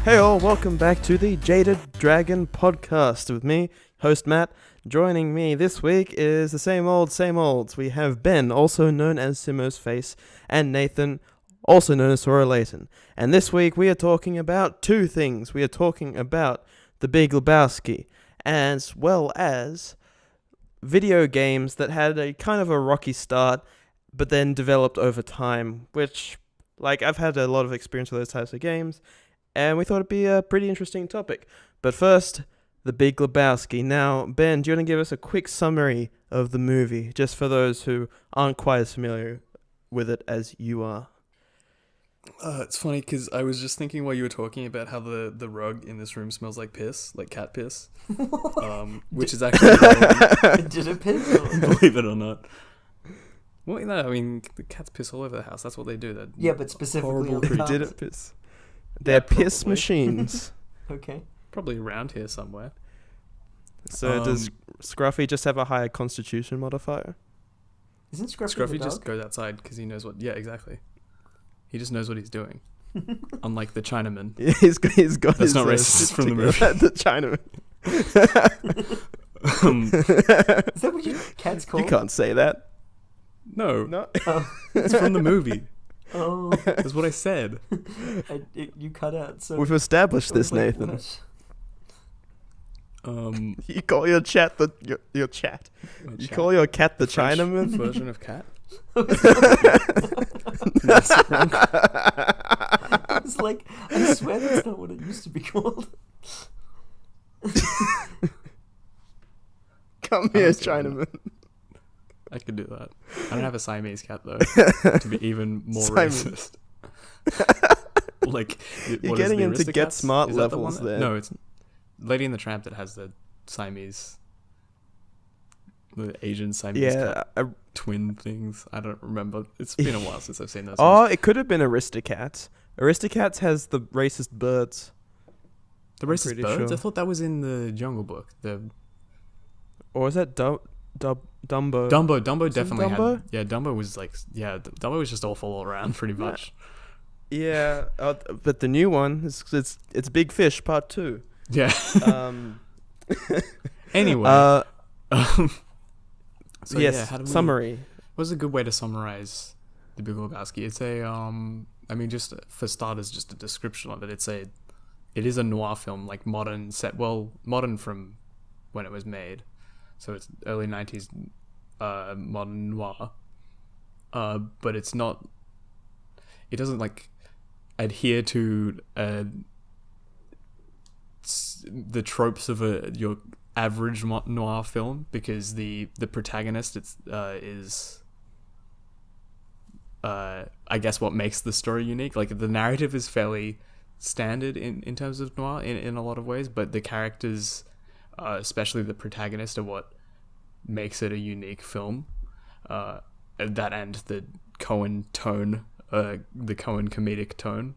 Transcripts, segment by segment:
Hey all, welcome back to the JadedDragon podcast with me, host Matt. Joining me this week is the same olds. We have Ben, also known as SimmosFace, and Nathan, also known as SoraLayton. And this week we are talking about two things. We are talking about the Big Lebowski, as well as video games that had a kind of a rocky start, but then developed over time, which, I've had a lot of experience with those types of games, and we thought it'd be a pretty interesting topic. But first, the Big Lebowski. Now, Ben, do you want to give us a quick summary of the movie, just for those who aren't quite as familiar with it as you are? It's funny because I was just thinking while you were talking about how the rug in this room smells like piss, like cat piss, which is actually did it piss? Believe it or not. Well, no, I mean the cats piss all over the house. That's what they do. Yeah, but specifically on the Who house. did it piss? They're piss probably. machines. Okay. Probably around here somewhere. So does Scruffy just have a higher constitution modifier? Isn't Scruffy Scruffy the just dog? goes outside because he knows what. Yeah, exactly. He just knows what he's doing. Unlike the Chinaman. He's got That's his, not racist from the movie. The Chinaman. Is that what your cat's called? You can't say that. No, No. Oh. it's from the movie. Oh. That's what I said. You cut out. So We've established I was this, like, Nathan. what? You call your chat your chat. You call your cat the French Chinaman? version of cat. I was like, I swear that's not what it used to be called. Come here, Chinaman. I could do that. I don't have a Siamese cat though, to be even more Siamese. racist. Like, You're getting into Get Aristocats? Smart Is that the levels one there. No, it's Lady and the Tramp that has the Siamese, the Asian Siamese cat twin things. I don't remember. It's been a while since I've seen those. Oh, it could have been Aristocats. Aristocats has the racist birds. The racist pretty birds. sure. I thought that was in the Jungle Book. Or is that Dumbo? Dumbo definitely Dumbo? had. Yeah, Dumbo was Dumbo was just awful all around, pretty much. Yeah, but the new one it's Big Fish Part 2. Yeah. Um, Anyway. So yes. yeah, how do we, Summary. What's a good way to summarize the Big Lebowski? It's a just for starters, just a description of it. It is a noir film, like modern from when it was made. So it's early 90s modern noir. But it doesn't adhere to the tropes of your average noir film, because the protagonist is I guess what makes the story unique. Like, the narrative is fairly standard in terms of noir in a lot of ways, but the characters, especially the protagonist, are what makes it a unique film. That and the Coen tone, the Coen comedic tone.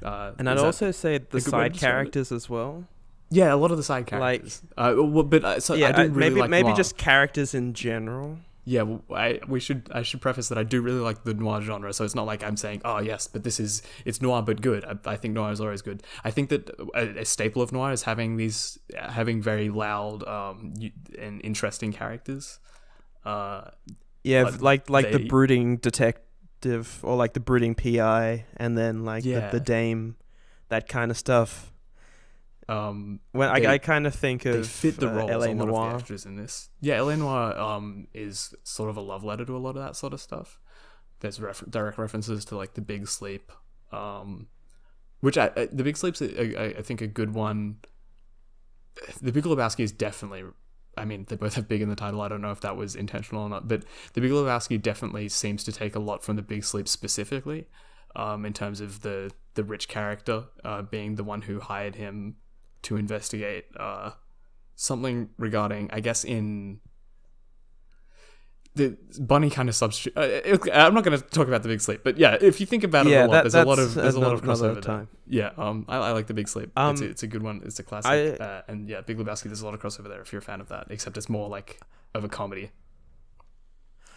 And I'd also say the side characters as well. Yeah, a lot of the side characters. I do really like maybe noir. just characters in general. Yeah, well, I should preface that I do really like the noir genre, so it's not like I'm saying, oh yes, but it's noir but good. I think noir is always good. I think that a staple of noir is having very loud and interesting characters. The brooding detective, or like the brooding PI, and then the dame, that kind of stuff. I kind of think of they fit the roles. LA a lot Noir. of the actors in this. Yeah, LA Noir is sort of a love letter to a lot of that sort of stuff. There's direct references to the Big Sleep, which the Big Sleep's I think a good one. The Big Lebowski is definitely. I mean, they both have big in the title. I don't know if that was intentional or not, but the Big Lebowski definitely seems to take a lot from the Big Sleep specifically, in terms of the rich character being the one who hired him to investigate something regarding, I guess, in the Bunny kind of substitute. I'm not going to talk about the Big Sleep, but yeah, if you think about it a lot, there's a lot of crossover there. Yeah, I like the Big Sleep. It's a good one. It's a classic. And yeah, Big Lebowski. There's a lot of crossover there if you're a fan of that. Except it's more of a comedy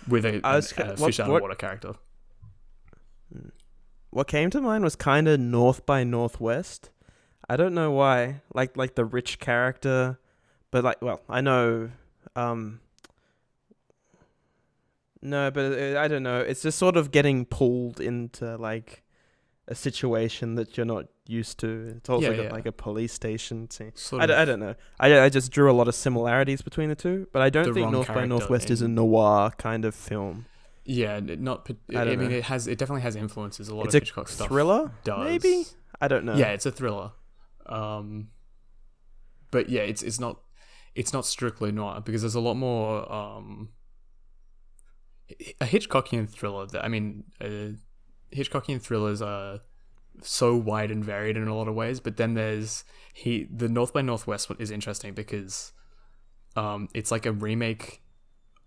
with a fish out of water character. what came to mind was kind of North by Northwest. I don't know why. Like the rich character, but I know. No, but I don't know. It's just sort of getting pulled into like a situation that you're not used to. It's also got like a police station scene. I don't know. I just drew a lot of similarities between the two, but I don't think North by Northwest is a noir kind of film. Yeah, I mean, it definitely has influences. A lot of Hitchcock stuff. Thriller, does. Maybe. I don't know. Yeah, it's a thriller. But yeah, it's not strictly noir because there's a lot more a Hitchcockian thriller. Hitchcockian thrillers are so wide and varied in a lot of ways, but then there's the North by Northwest one is interesting because it's like a remake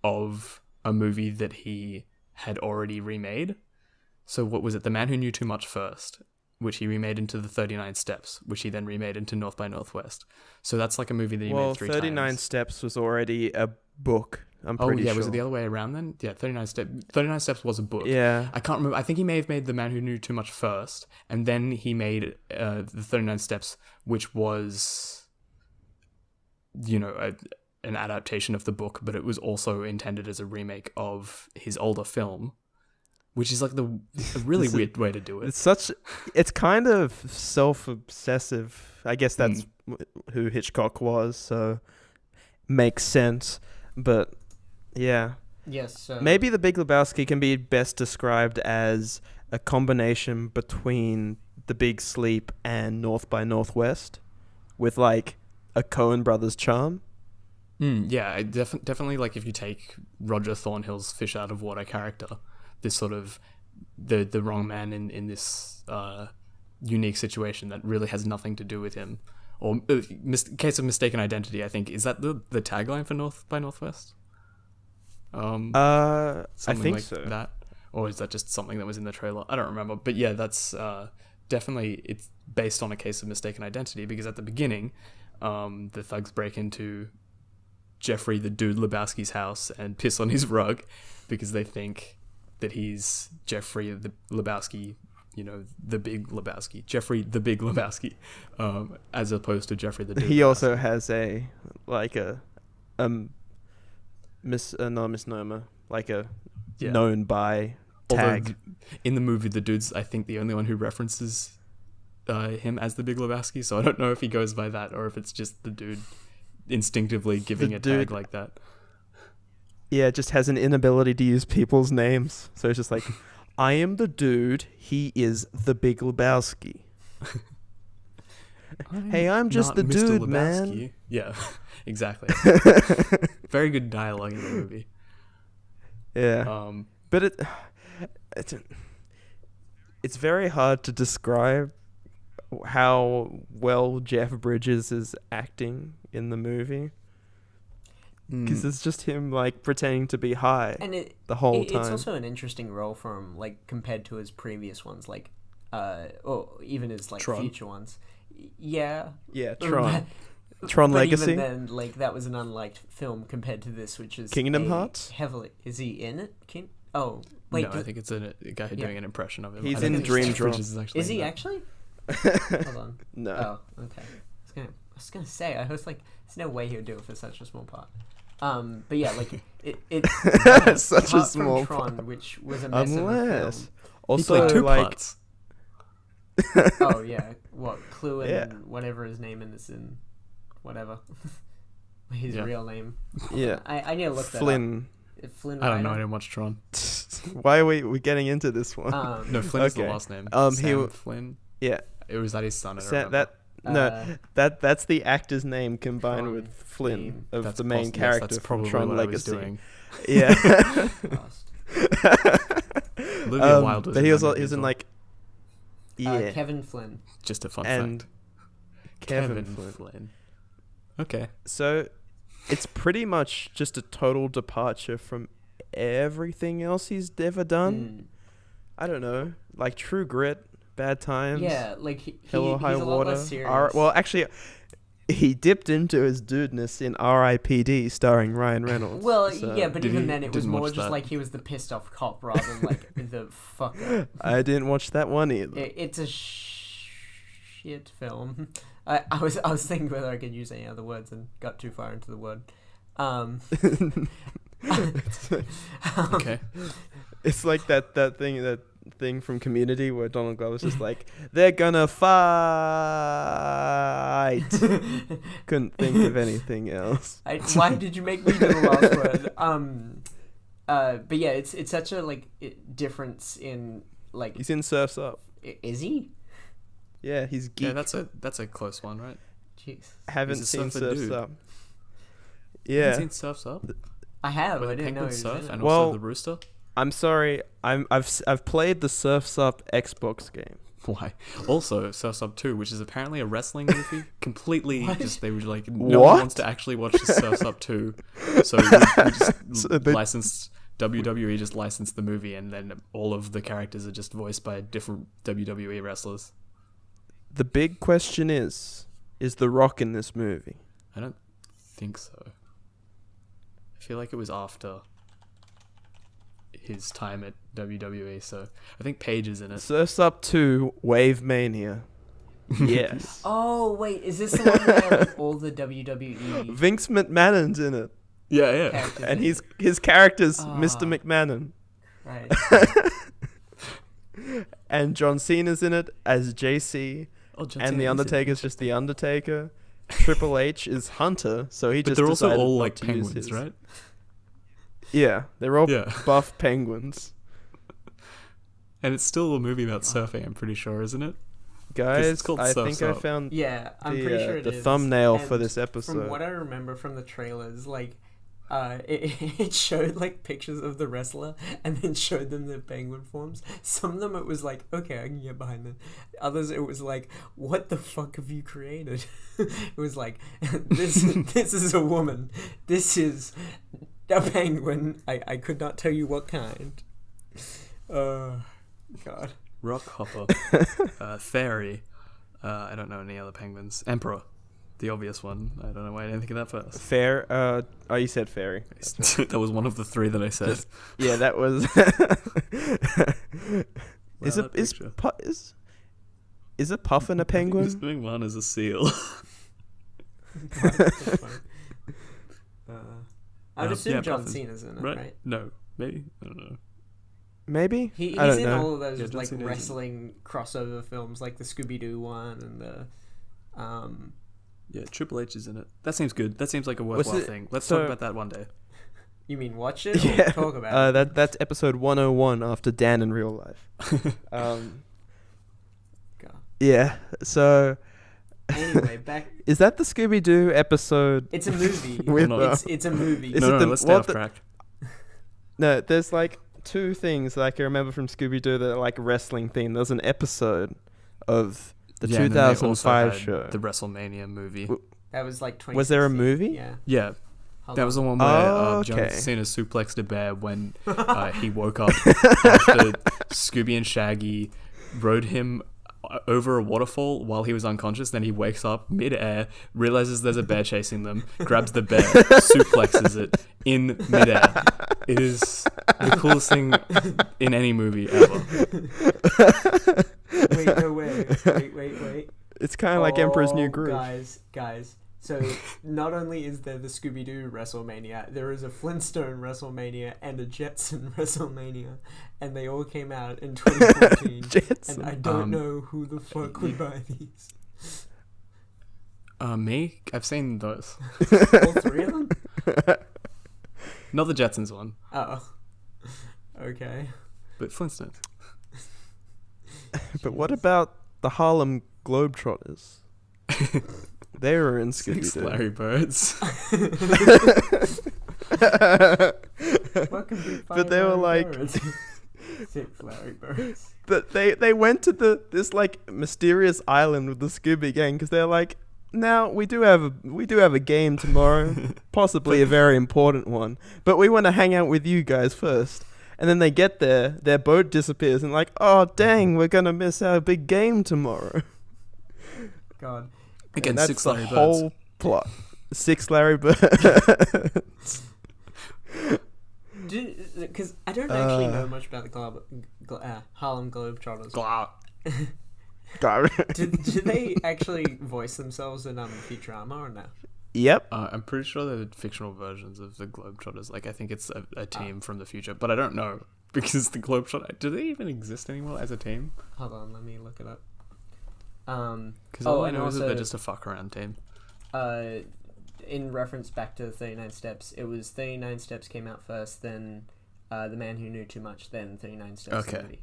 of a movie that he had already remade. So what was it? The Man Who Knew Too Much First, which he remade into The 39 Steps, which he then remade into North by Northwest. So that's like a movie that he made 3 times. 39 Steps was already a book. I'm pretty sure. Was it the other way around then? Yeah, 39 Steps was a book. Yeah. I can't remember. I think he may have made The Man Who Knew Too Much first, and then he made The 39 Steps, which was, an adaptation of the book, but it was also intended as a remake of his older film, which is like a really weird way to do it. It's kind of self-obsessive. I guess that's who Hitchcock was, so makes sense. But yeah. Yes. Maybe The Big Lebowski can be best described as a combination between The Big Sleep and North by Northwest, with like a Coen Brothers charm. Yeah, definitely. Like if you take Roger Thornhill's fish out of water character, this sort of the wrong man in this unique situation that really has nothing to do with him, or case of mistaken identity. I think is that the tagline for North by Northwest. I think like so. That, or is that just something that was in the trailer? I don't remember. But yeah, that's definitely it's based on a case of mistaken identity because at the beginning, the thugs break into Jeffrey the Dude Lebowski's house and piss on his rug because they think that he's Jeffrey the Lebowski, the Big Lebowski, Jeffrey the Big Lebowski, as opposed to Jeffrey the Dude. He Lebowski. also has a misnomer, like a known by tag. Although in the movie, the dude's I think the only one who references him as the Big Lebowski, so I don't know if he goes by that or if it's just the dude instinctively giving a tag like that. Yeah, just has an inability to use people's names. So it's just like, I am the dude, he is the Big Lebowski. Hey, I'm just the Mr. dude, Lebowski. man. Yeah, exactly. Very good dialogue in the movie. Yeah. But it's very hard to describe how well Jeff Bridges is acting in the movie. Because it's just him like pretending to be high the whole time. It's also an interesting role for him, like compared to his previous ones, like or even his like Tron. future ones. Yeah. Yeah, Tron. Tron Legacy. Even then, like that was an unliked film compared to this, which is Kingdom Hearts. Heavily, is he in it? No, I think it's a guy doing an impression of him. He's in Dream Drop. Is he actually? Hold on. No. Oh, okay. I was gonna say, I was like, there's no way he would do it for such a small part. But yeah, like it such a small Tron, part. Which was a mess of a film. Also, he played 2 like, parts. Oh yeah, what Clue and whatever his name is in, whatever his real name. Yeah, I need to look Flynn. That up. Flynn. I don't know. I didn't watch Tron. Why are we getting into this one? No, Flynn is the last name. Sam Flynn. Yeah. It was that his son. I don't remember. That's the actor's name combined with Flynn of the main character that's from probably Tron what Legacy. I was doing. Yeah. Olivia Wilde was but he was in well. like Kevin Flynn. Just a fun and fact. Kevin Flynn. Okay. So it's pretty much just a total departure from everything else he's ever done. I don't know, like True Grit, Bad Times. Yeah, like Hello he's High a lot Water. less serious. Well, actually, he dipped into his dudeness in R.I.P.D. starring Ryan Reynolds. Well, so. yeah, but Did even he- then it was didn't more watch just that. like he was the pissed off cop rather than like the fucker. I didn't watch that one either. It's a shit film. I was thinking whether I could use any other words and got too far into the word. Okay. It's like that thing from Community where Donald Glover's just like, they're gonna fight. Couldn't think of anything else. Why did you make me do the last word? But yeah, it's such a like difference in like. He's in Surf's Up. Is he? Yeah, he's geek. Yeah, that's a close one, right? Jeez. Haven't He's a seen surfer Surf's dude. Up. You Yeah. haven't seen Surf's Up? I have. Where I the didn't know he penguins was surf in and it. Well- also the rooster? I'm sorry. I've played the Surf's Up Xbox game. Why? Also, Surf's Up 2, which is apparently a wrestling movie. Completely What? just, they were like, no What? one wants to actually watch the Surf's Up 2. So we just So they- licensed, WWE just licensed the movie, and then all of the characters are just voiced by different WWE wrestlers. The big question is The Rock in this movie? I don't think so. I feel like it was after his time at WWE, so I think Paige is in it. Surf's Up 2 Wave Mania. Yes. Oh wait, is this the one where like, all the WWE Vince McMahon's in it. Yeah. characters? And in his character's Ah. Mr. McMahon. right. And John Cena's in it as JC. Oh, John And Cena The is in it. Undertaker's just The Undertaker. Triple H is Hunter, so he But just they're also decided all not like to use penguins, his. right? Yeah, they're all Yeah. buff penguins. And it's still a movie about surfing, I'm pretty sure, isn't it? Guys, called I Surf's think I Up. found Yeah, I'm pretty sure it the is. thumbnail for And this episode. From what I remember from the trailers, like, it showed like pictures of the wrestler and then showed them the penguin forms. Some of them it was like, okay, I can get behind it. Others it was like, what the fuck have you created? It was like, this is a woman. This is a penguin. I could not tell you what kind. God. Rockhopper, Fairy, I don't know any other penguins. Emperor, the obvious one. I don't know why I didn't think of that first. Fair. Oh, you said fairy. That was one of the three that I said. Yeah, that was. Is Wow, it that is picture. is a puffin a This penguin? doing one is a seal. I'd assume yeah, John Puffin. Cena's in it, Right? right? No, maybe. I don't know. Maybe. He's I don't in know. all of those Yeah, John like Cena is in- wrestling crossover films, like the Scooby Doo one and the. Yeah, Triple H is in it. That seems good. That seems like a Was worthwhile it- thing. Let's so- talk about that one day. You mean watch it or Yeah. talk about it? That's episode 101 after Dan in real life. God. Yeah. So Anyway, back. is that the Scooby Doo episode? It's a movie. With, No. It's a movie. Is no, it no, the- let's stay what off the- track. No, there's like two things that I can remember from Scooby Doo that are like wrestling theme. There's an episode of the Yeah, and then they also 2005 had show. the WrestleMania movie. That was like 20. Was there a movie? Yeah. Yeah, Hold that was the on. one where Oh, John okay. Cena suplexed a bear when he woke up after Scooby and Shaggy rode him over a waterfall while he was unconscious. Then he wakes up mid-air, realizes there's a bear chasing them, grabs the bear, suplexes it in mid-air. It is the coolest thing in any movie ever. Wait, no way. Wait. It's kind of like Emperor's New Groove. Guys. So not only is there the Scooby Doo WrestleMania, there is a Flintstone WrestleMania and a Jetson WrestleMania, and they all came out in 2014. Jetson. And I don't know who the fuck would buy these. Me? I've seen those. All three of them? Not the Jetsons one, Oh. Okay. but Flintstones. But what about the Harlem Globetrotters? They were in Six Scooby Doo. Larry Birds. What can be But they were Larry like- Birds? 6 Larry Birds. But they went to this like mysterious island with the Scooby Gang because they're like, now we do have a game tomorrow, possibly a very important one, but we want to hang out with you guys first. And then they get there, their boat disappears, and like, oh dang, we're gonna miss our big game tomorrow. God. Again, that's 6 the Larry Birds. whole plot. 6 Larry Birds. Because I don't actually know much about the Harlem Globetrotters. Do they actually voice themselves in Futurama or no? Yep. I'm pretty sure they're fictional versions of the Globetrotters. Like, I think it's a team from the future, but I don't know because the Globetrotters, do they even exist anymore as a team? Hold on, let me look it up. Because all I know is that they're just a fuck around team. In reference back to 39 Steps, it was 39 Steps came out first, then The Man Who Knew Too Much, then 39 Steps. Okay. The movie.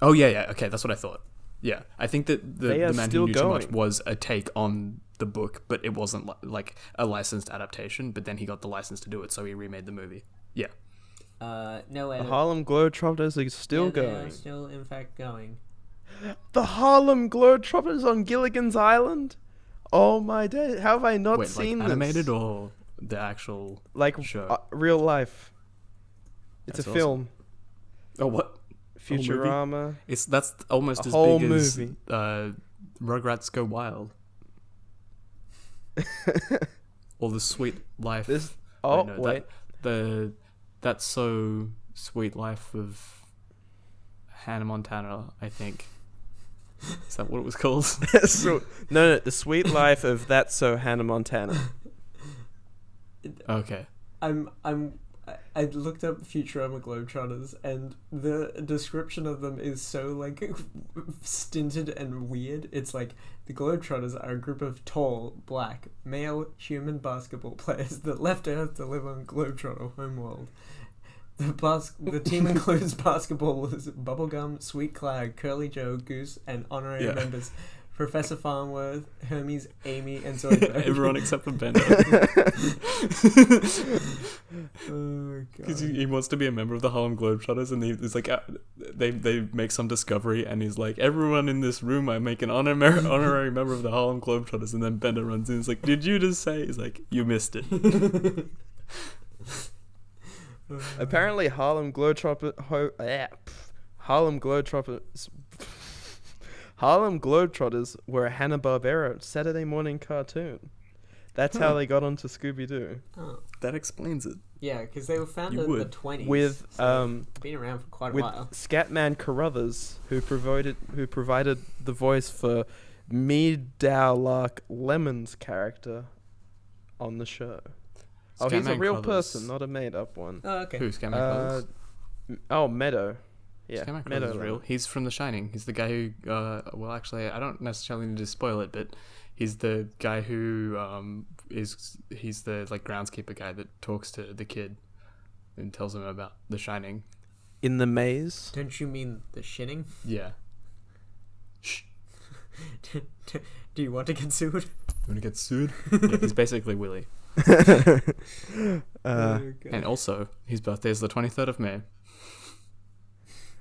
Oh yeah. Okay, that's what I thought. Yeah, I think that the Man Who Knew Too Much going. was a take on the book, but it wasn't like a licensed adaptation. But then he got the license to do it, so he remade the movie. Yeah. No way. The Harlem Globetrotters are still They going. are still, in fact, going. The Harlem Globetrotters on Gilligan's Island? Oh my day! How have I not Wait, seen like this? animated or the actual like show? Real life? It's That's a awesome. film. Oh, what? Futurama. That's almost A as whole big movie. as Rugrats Go Wild. Or The Sweet Life. Wait. That's So Sweet Life of Hannah Montana, I think. Is that what it was called? No, The Sweet Life of That's So Hannah Montana. Okay. I looked up Futurama Globetrotters, and the description of them is so like stinted and weird. It's like the Globetrotters are a group of tall, black, male human basketball players that left Earth to live on Globetrotter homeworld. The team includes basketballers Bubblegum, Sweet Cloud, Curly Joe, Goose, and honorary members Professor Farnworth, Hermes, Amy, and Zoidberg. Everyone except for Bender. Oh, Because God. he wants to be a member of the Harlem Globetrotters, and he's like, they make some discovery, and he's like, everyone in this room, I make an honorary member of the Harlem Globetrotters, and then Bender runs in, and he's like, did you just say? He's like, you missed it. Apparently, Harlem Globetrotters were a Hanna-Barbera Saturday morning cartoon. That's how they got onto Scooby-Doo. Oh. That explains it. Yeah, because they were founded in the 20s. With been around for quite a with while. Scatman Carruthers, who provided the voice for Meadowlark Lemon's character on the show. Oh, he's a Scatman real Crothers. person, not a made-up one. Oh, okay. Who, Scatman Crothers? Meadow. Yeah, Scatman Meadow Crothers is real. He's from The Shining. He's the guy who, well, actually, I don't necessarily need to spoil it, but he's the guy who he's the like groundskeeper guy that talks to the kid and tells him about The Shining. In the maze. Don't you mean the shitting? Yeah. Shh. Do you want to get sued? You want to get sued? Yeah, he's basically Willy. And also, his birthday is the 23rd of May,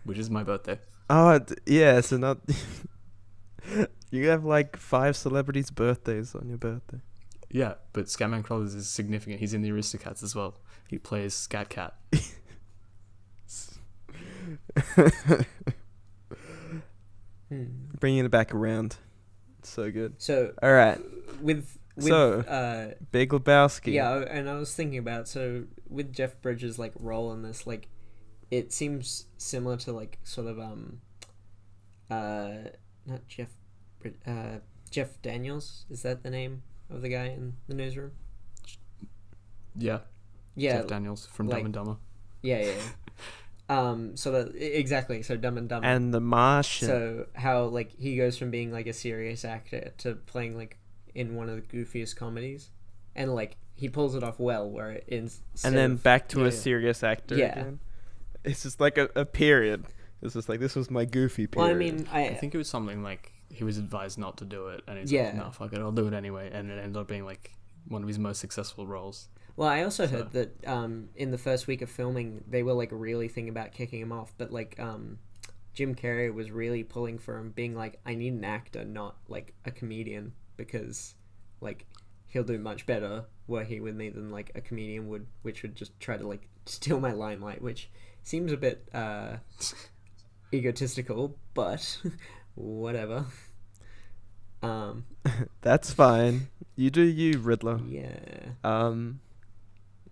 which is my birthday. Oh, yeah, so not... You have like 5 celebrities' birthdays on your birthday. Yeah, but Scatman Crothers is significant. He's in the Aristocats as well. He plays Scat Cat. Bringing it back around. So good. So, All right. with Big Lebowski. yeah, and I was thinking about, so with Jeff Bridges' like role in this, like it seems similar to like sort of not Jeff Daniels, is that the name of the guy in the newsroom? Yeah. Yeah, Jeff Daniels from like- Dumb and Dumber. yeah. So that exactly, so Dumb and Dumber. And The Martian. So how like he goes from being like a serious actor to playing like in one of the goofiest comedies, and like he pulls it off well. Where and then back to yeah, a yeah. serious actor Yeah. again. It's just like a period. It's just like, this was my goofy period. Well, I mean, I think it was something like he was advised not to do it, and he's Yeah. like, no, fuck it, I'll do it anyway. And it ended up being like one of his most successful roles. Well, I also heard that in the first week of filming, they were like really thinking about kicking him off, but like Jim Carrey was really pulling for him, being like, I need an actor, not like a comedian, because like he'll do much better working with me than like a comedian would, which would just try to like steal my limelight, which seems a bit egotistical, but whatever. That's fine. You do you, Riddler. Yeah.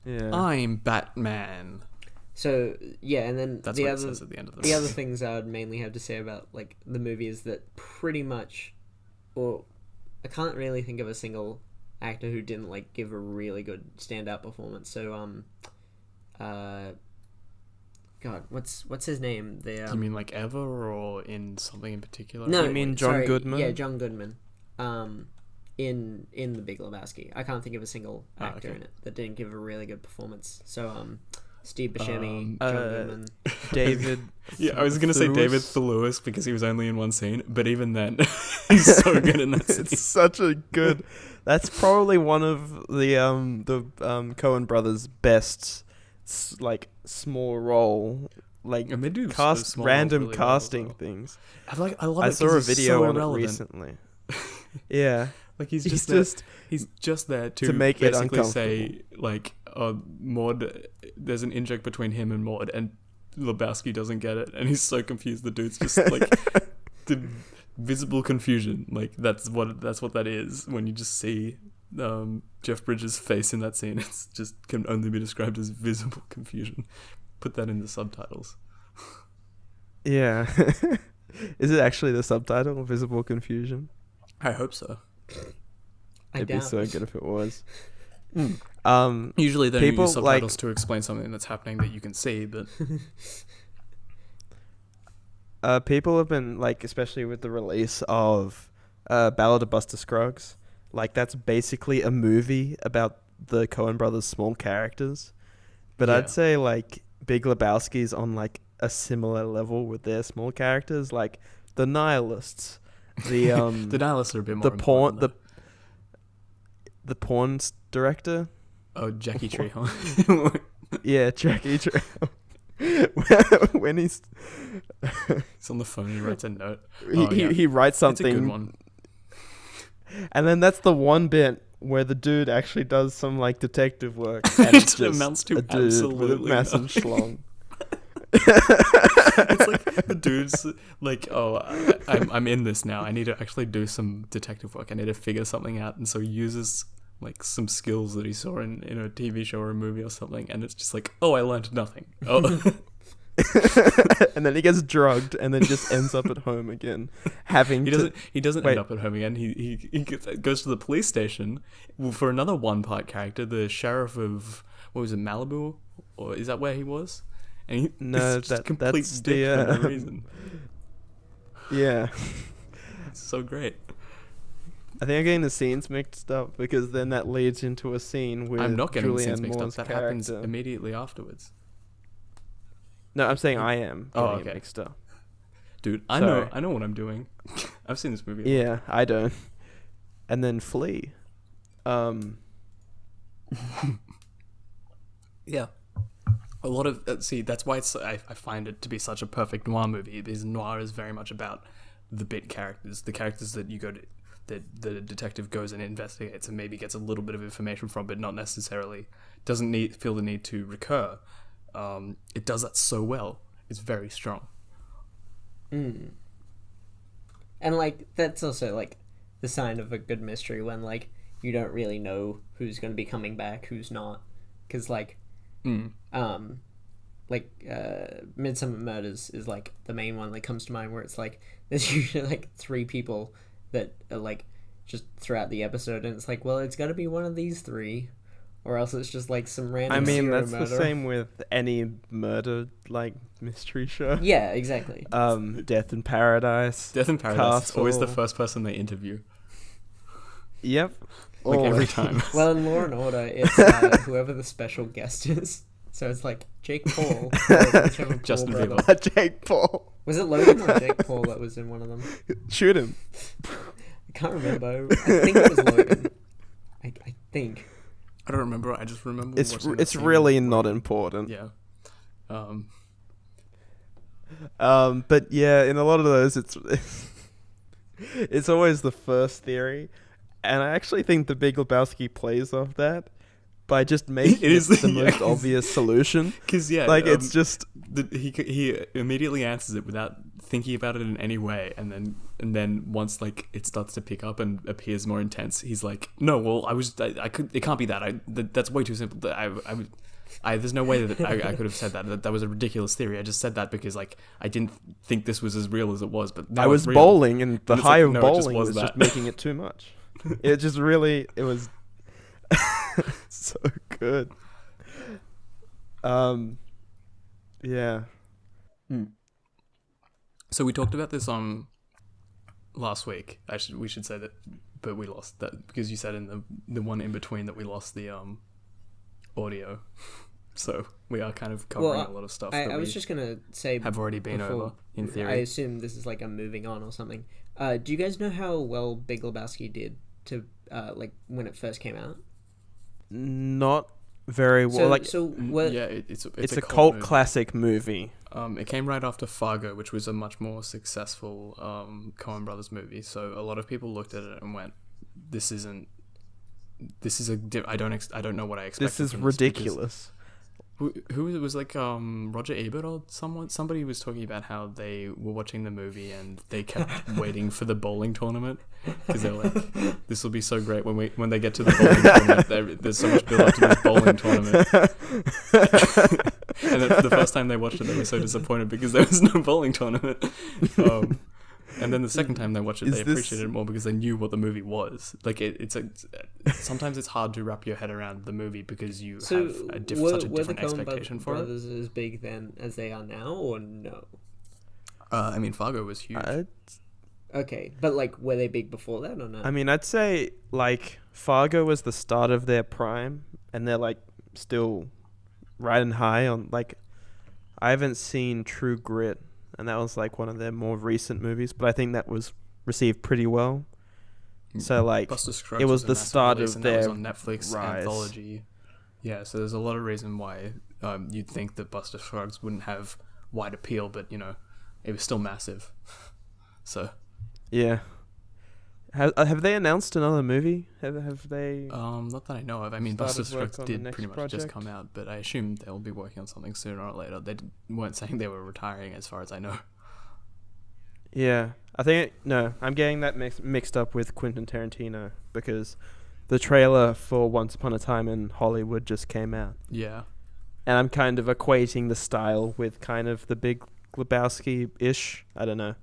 Yeah. I'm Batman. So yeah, and then That's what it says at the end of the other things I would mainly have to say about like the movie is that pretty much, or I can't really think of a single actor who didn't like give a really good standout performance. So God, what's his name? You mean like ever or in something in particular? No, You mean John sorry, Goodman? Yeah, John Goodman. In the Big Lebowski, I can't think of a single actor in it that didn't give a really good performance. So Steve Buscemi, John Goodman, David. Yeah, I was gonna say Thewlis. David Thewlis because he was only in one scene, but even then, he's so good in that scene. It's such a good. That's probably one of the Coen Brothers' best like small role, like And they do cast small random roles really well as casting well. things. I love I it saw 'cause a he's video so on it irrelevant. recently. Yeah, Like he's He's just there to make it basically uncomfortable. say like Maud, there's an in-joke between him and Maud, and Lebowski doesn't get it, and he's so confused. The dude's just like the visible confusion. Like that's what that is when you just see Jeff Bridges' face in that scene. It's just can only be described as visible confusion. Put that in the subtitles. yeah. Is it actually the subtitle? Visible confusion. I hope so. It'd be doubt so it. good if it was. Usually they People, use subtitles to explain something that's happening that you can see, but People have been like, especially with the release of Ballad of Buster Scruggs, like that's basically a movie about the Coen Brothers' small characters. But Yeah. I'd say like Big Lebowski's on like a similar level with their small characters, like the Nihilists, the the Nihilists are a bit more the porn important, the porn director. Oh, Jackie Treehorn. Yeah, Jackie Trail. When he's He's on the phone and he writes a note. he writes something. It's a good one. And then that's the one bit where the dude actually does some like detective work. And It it's just amounts to a dude with a absolutely massive nothing. schlong. It's like the dude's like, oh, I'm in this now. I need to actually do some detective work. I need to figure something out. And so he uses like some skills that he saw in a TV show or a movie or something. And it's just like, oh, I learned nothing. Oh. And then he gets drugged and then just ends up at home again, having He doesn't Wait. end up at home again. He goes to the police station for another one-part character, the sheriff of what was it, Malibu, or is that where he was? And he No, he's just a that- complete that's dick the, for no reason. Yeah. It's so great. I think I'm getting the scenes mixed up because then that leads into a scene with I'm not getting the scenes Julianne mixed up. Moore's That character. happens immediately afterwards. No, I'm saying I am Oh, getting it okay. mixed up. Dude, Sorry. I know what I'm doing. I've seen this movie. Yeah, I don't. And then Flea. Yeah. A lot of see, that's why I find it to be such a perfect noir movie, because noir is very much about the bit characters, the characters that you go to, that the detective goes and investigates and maybe gets a little bit of information from, but not necessarily doesn't feel the need to recur. It does that so well. It's very strong. And like that's also like the sign of a good mystery when like you don't really know who's going to be coming back, who's not, because like Midsummer Murders is like the main one that comes to mind, where it's like there's usually like 3 people that are like just throughout the episode, and it's like, well, it's got to be one of these 3, or else it's just like some random. I mean, serial that's the murderer. same with any murder like mystery show. Yeah, exactly. Death in Paradise. Death in Paradise is always the Castle. first person they interview. Yep. Like every Always. time. Well, in Law and Order, it's whoever the special guest is. So it's like Jake Paul, or whichever Paul Justin brother. Bieber. Jake Paul. Was it Logan or Jake Paul that was in one of them? Shoot him. I can't remember. I think it was Logan. I think. I don't remember. I just remember. It's watching that it's scene really where- not important. Yeah. But yeah, in a lot of those, it's always the first theory, and I actually think The Big Lebowski plays off that, by just making It is the most obvious solution. Because it's just he immediately answers it without thinking about it in any way, and then once like it starts to pick up and appears more intense, he's like, no, well, it can't be that. That's way too simple. There's no way that I could have said that. That was a ridiculous theory. I just said that because like I didn't think this was as real as it was. But now I was real. bowling, and the high of it bowling was was that. just making it too much. It was so good. Yeah. So we talked about this last week. Actually, we should say that, but we lost that because you said in the one in between that we lost the audio. So we are kind of covering a lot of stuff. I was just gonna say have already been over in theory. I assume this is like a moving on or something. Do you guys know how well Big Lebowski did to like when it first came out? Not very well. It's a cult classic movie. It came right after Fargo, which was a much more successful Coen Brothers movie. So a lot of people looked at it and went, I don't know what I expected. This is ridiculous. Who it was like Roger Ebert or somebody was talking about how they were watching the movie and they kept waiting for the bowling tournament because they're like, this will be so great when they get to the bowling tournament. There's so much build up to this bowling tournament. And the first time they watched it, they were so disappointed because there was no bowling tournament. And then the second time they watched it, they appreciated it more because they knew what the movie was. Like sometimes it's hard to wrap your head around the movie because you have such a different expectation for it. Were the Coen Brothers as big then as they are now, or no? I mean, Fargo was huge. Okay, but like, were they big before that or no? I mean, I'd say like Fargo was the start of their prime, and they're like still riding high on like. I haven't seen True Grit. And that was like one of their more recent movies, but I think that was received pretty well. So like, it was the start of their that was on Netflix rise. Anthology. Yeah, so there's a lot of reason why you'd think that Buster Scruggs wouldn't have wide appeal, but it was still massive. So yeah, have they announced another movie? Have they? Not that I know of. I mean, Buster Scruggs did pretty much just come out, but I assume they'll be working on something sooner or later. They weren't saying they were retiring, as far as I know. Yeah, I'm getting that mixed up with Quentin Tarantino because the trailer for Once Upon a Time in Hollywood just came out. Yeah, and I'm kind of equating the style with kind of the Big Lebowski-ish. I don't know.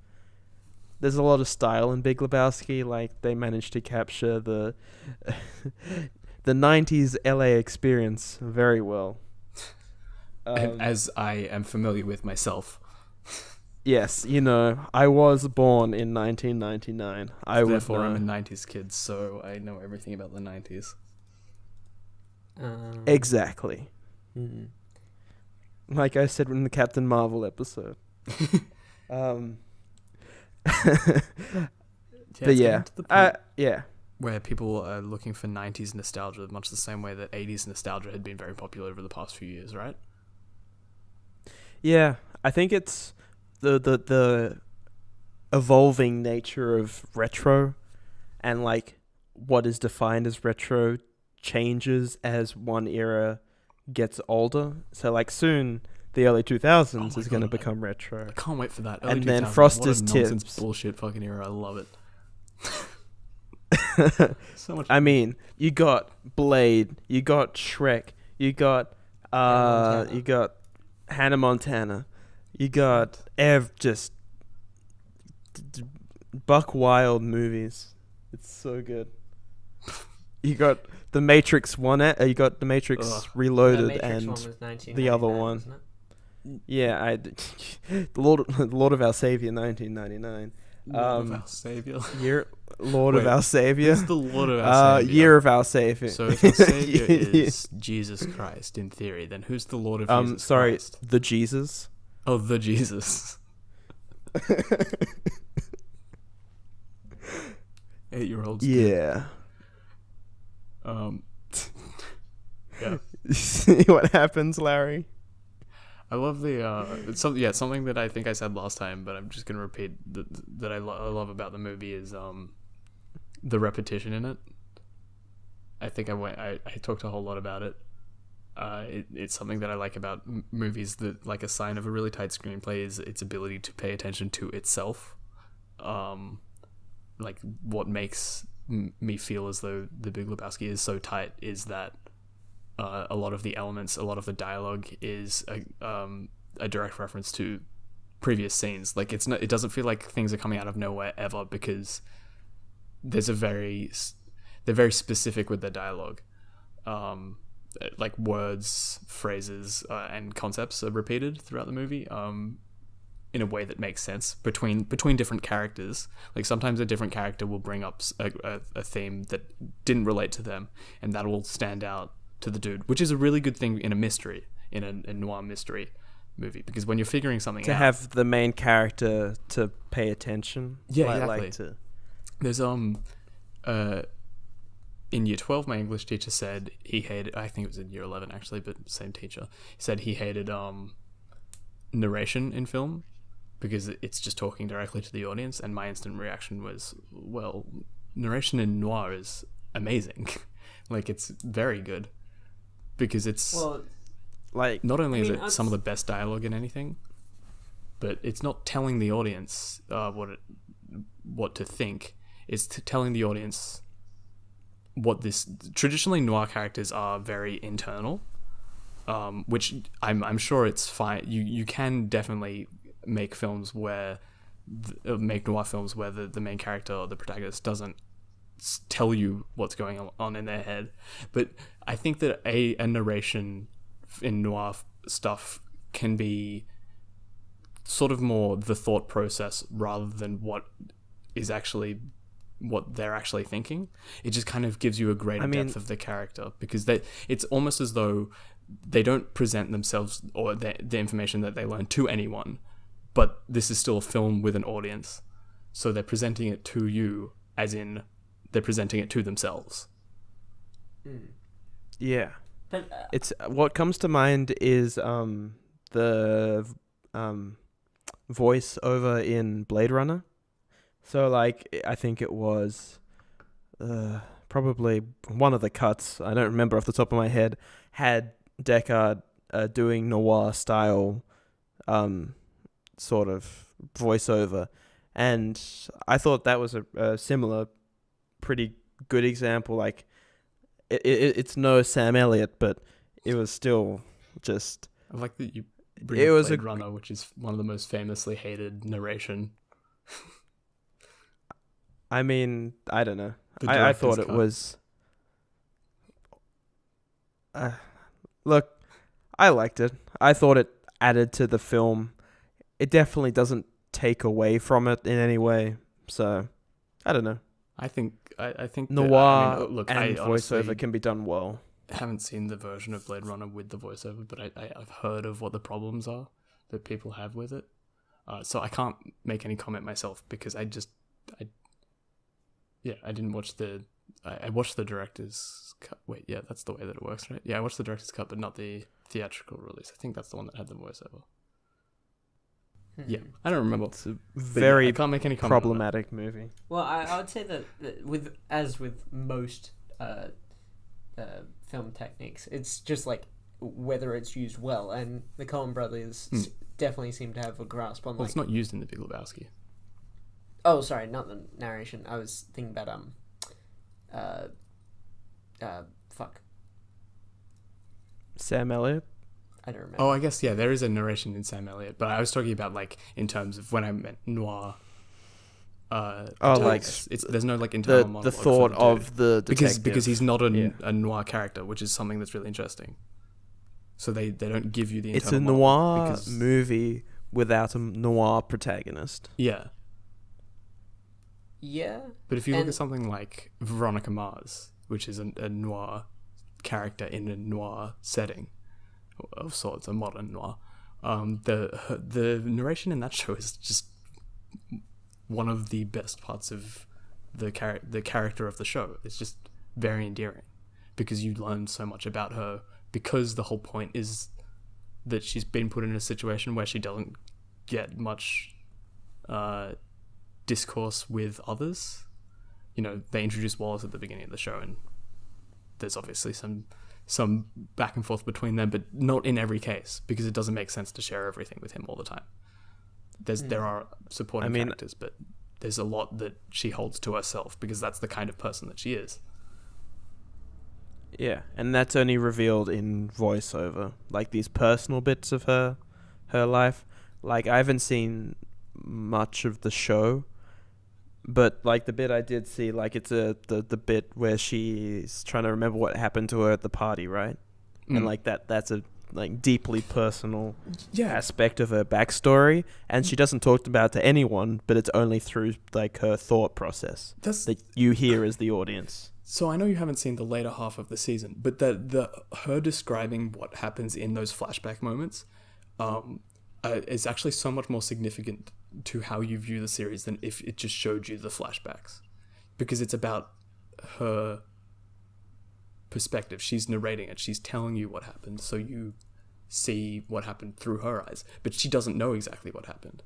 There's a lot of style in Big Lebowski. Like, they managed to capture the 90s LA experience very well. As I am familiar with myself. Yes, I was born in 1999. Therefore, I'm a 90s kid, so I know everything about the 90s. Exactly. Like I said in the Captain Marvel episode. But yeah, where people are looking for 90s nostalgia, much the same way that 80s nostalgia had been very popular over the past few years, right? Yeah, I think it's the evolving nature of retro, and like what is defined as retro changes as one era gets older. So like soon the early 2000s is going to become retro. I can't wait for that. And then Frosted Tips. Bullshit fucking era. I love it. So much. I mean, you got Blade, you got Shrek, you got Hannah Montana, you got just buck wild movies. It's so good. You got The Matrix you got The Matrix Reloaded, and the other one. Yeah, The Lord of Our Savior, 1999. Lord of Our Savior. Lord of Our Savior. Who's the Lord of Our Savior? Year of Our Savior. So if our Savior is Jesus Christ, in theory, then who's the Lord of Jesus Christ? The Jesus. Oh, the Jesus. 8-year-olds. Yeah. Yeah. See what happens, Larry? I love the something that I think I said last time, but I'm just gonna repeat that I love about the movie is the repetition in it. I think I talked a whole lot about it. It's something that I like about movies, that like a sign of a really tight screenplay is its ability to pay attention to itself. Like what makes me feel as though The Big Lebowski is so tight is that a lot of the elements, a lot of the dialogue is a direct reference to previous scenes. Like it doesn't feel like things are coming out of nowhere ever, because they're very specific with their dialogue. Like words, phrases, and concepts are repeated throughout the movie in a way that makes sense between different characters. Like sometimes a different character will bring up a theme that didn't relate to them, and that will stand out to the dude, which is a really good thing in a mystery, in a noir mystery movie, because when you're figuring something to out, have the main character to pay attention. Yeah, like exactly. There's in year 12, my English teacher said he hated, I think it was in year 11 actually, but same teacher, he said he hated narration in film because it's just talking directly to the audience, and my instant reaction was, well, narration in noir is amazing. Like it's very good, because it's like, not only is it some of the best dialogue in anything, but it's not telling the audience what to think. It's telling the audience what this. Traditionally, noir characters are very internal, which I'm sure it's fine. You can definitely make films where make noir films where the main character or the protagonist doesn't tell you what's going on in their head. But I think that a narration in noir stuff can be sort of more the thought process rather than what they're actually thinking. It just kind of gives you a greater depth of the character, because it's almost as though they don't present themselves or the information that they learn to anyone, but this is still a film with an audience, so they're presenting it to you as in they're presenting it to themselves. Yeah. But, it's what comes to mind is the voice over in Blade Runner. So like I think it was probably one of the cuts, I don't remember off the top of my head, had Deckard doing noir style sort of voiceover, and I thought that was a similar pretty good example. Like it's no Sam Elliott, but it was still just. I like that you bring up Blade Runner, which is one of the most famously hated narration. I mean, I don't know. I thought it was. Look, I liked it. I thought it added to the film. It definitely doesn't take away from it in any way. So, I don't know. I think noir and voiceover can be done well. I haven't seen the version of Blade Runner with the voiceover, but I've heard of what the problems are that people have with it. So I can't make any comment myself, because I didn't watch I watched the director's cut. Wait, yeah, that's the way that it works, right? Yeah, I watched the director's cut, but not the theatrical release. I think that's the one that had the voiceover. Yeah, I don't remember. It's a very I can't make any comment problematic movie. Well, I would say that with most film techniques, it's just like whether it's used well, and the Coen Brothers definitely seem to have a grasp on. Well, it's not used in The Big Lebowski. Oh, sorry, not the narration. I was thinking about Sam Elliott? I don't remember. Oh, I guess, yeah, there is a narration in Sam Elliott, but I was talking about, like, in terms of when I meant noir. There's no, like, internal monologue. The thought of the detective. Because he's not a noir character, which is something that's really interesting. So they don't give you the internal monologue. It's a noir movie without a noir protagonist. Yeah. Yeah. But if you look at something like Veronica Mars, which is a noir character in a noir setting of sorts, a modern noir, the narration in that show is just one of the best parts of the character of the show. It's just very endearing, because you learn so much about her, because the whole point is that she's been put in a situation where she doesn't get much discourse with others. You know, they introduce Wallace at the beginning of the show, and there's obviously some back and forth between them, but not in every case, because it doesn't make sense to share everything with him all the time. There are supporting characters, but there's a lot that she holds to herself because that's the kind of person that she is. Yeah, and that's only revealed in voiceover, like these personal bits of her life. Like, I haven't seen much of the show, but like the bit I did see, like it's the bit where she's trying to remember what happened to her at the party, right? And like that's a like deeply personal aspect of her backstory, and she doesn't talk about it to anyone, but it's only through like her thought process that you hear as the audience. So I know you haven't seen the later half of the season, but the her describing what happens in those flashback moments is actually so much more significant to how you view the series than if it just showed you the flashbacks, because it's about her perspective. She's narrating it. She's telling you what happened, so you see what happened through her eyes, but she doesn't know exactly what happened.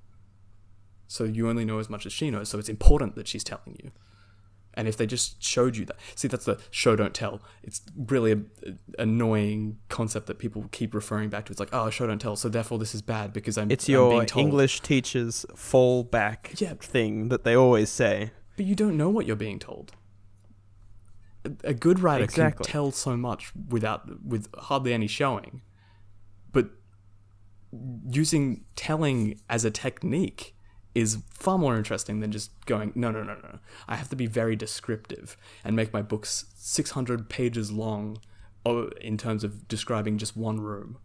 So you only know as much as she knows, so it's important that she's telling you. And if they just showed you that... See, that's the show don't tell. It's really an annoying concept that people keep referring back to. It's like, oh, show don't tell, so therefore this is bad because I'm your being told. English teacher's fallback thing that they always say. But you don't know what you're being told. A good writer can tell so much with hardly any showing. But using telling as a technique is far more interesting than just going, no. I have to be very descriptive and make my books 600 pages long in terms of describing just one room.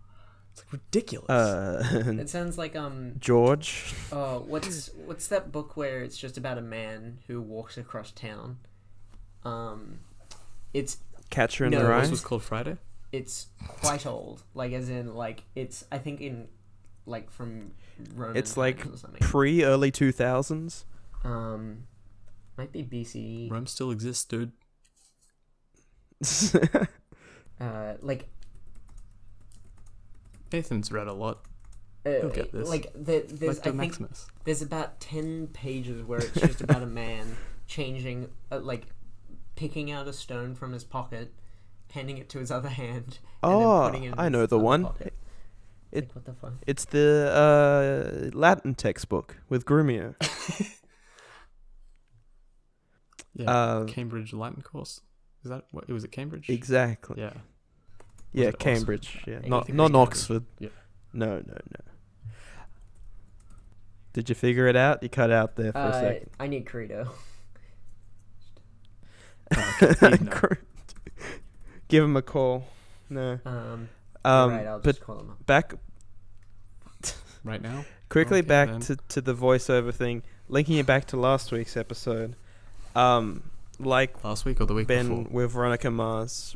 It's like ridiculous. It sounds like George. Oh, what's that book where it's just about a man who walks across town? It's Catcher in the Rye. This was called Friday. It's quite old, like as in like it's I think in like from Roman it's like times or something. Pre-early 2000s. Might be BCE. Rome still exists, dude. Like Nathan's read a lot. He'll get this. Like there's I think Maximus. there's about 10 pages where it's just about a man changing like picking out a stone from his pocket, handing it to his other hand, and then putting it in I know the one. Pocket. Like, what the fuck? It's the Latin textbook with Grumio. Cambridge Latin course. Is that what it was? At Cambridge. Exactly. Yeah. Yeah, Cambridge. Oxford? Yeah, not Oxford. Yeah. No. Did you figure it out? You cut out there for a second. I need Credo. Give him a call. No. Right, I'll just call him up. Back right now. Quickly back to the voiceover thing. Linking it back to last week's episode. Like last week or the week before? with Veronica Mars.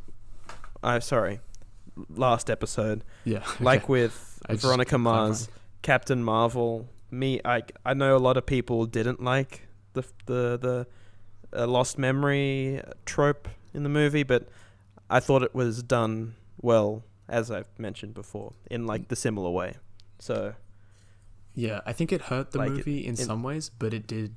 Last episode. Yeah. Okay. Like with Veronica Mars, Captain Marvel. I know a lot of people didn't like the lost memory trope in the movie, but I thought it was done well, as I've mentioned before, in like the similar way. So yeah, I think it hurt the movie in some ways, but it did.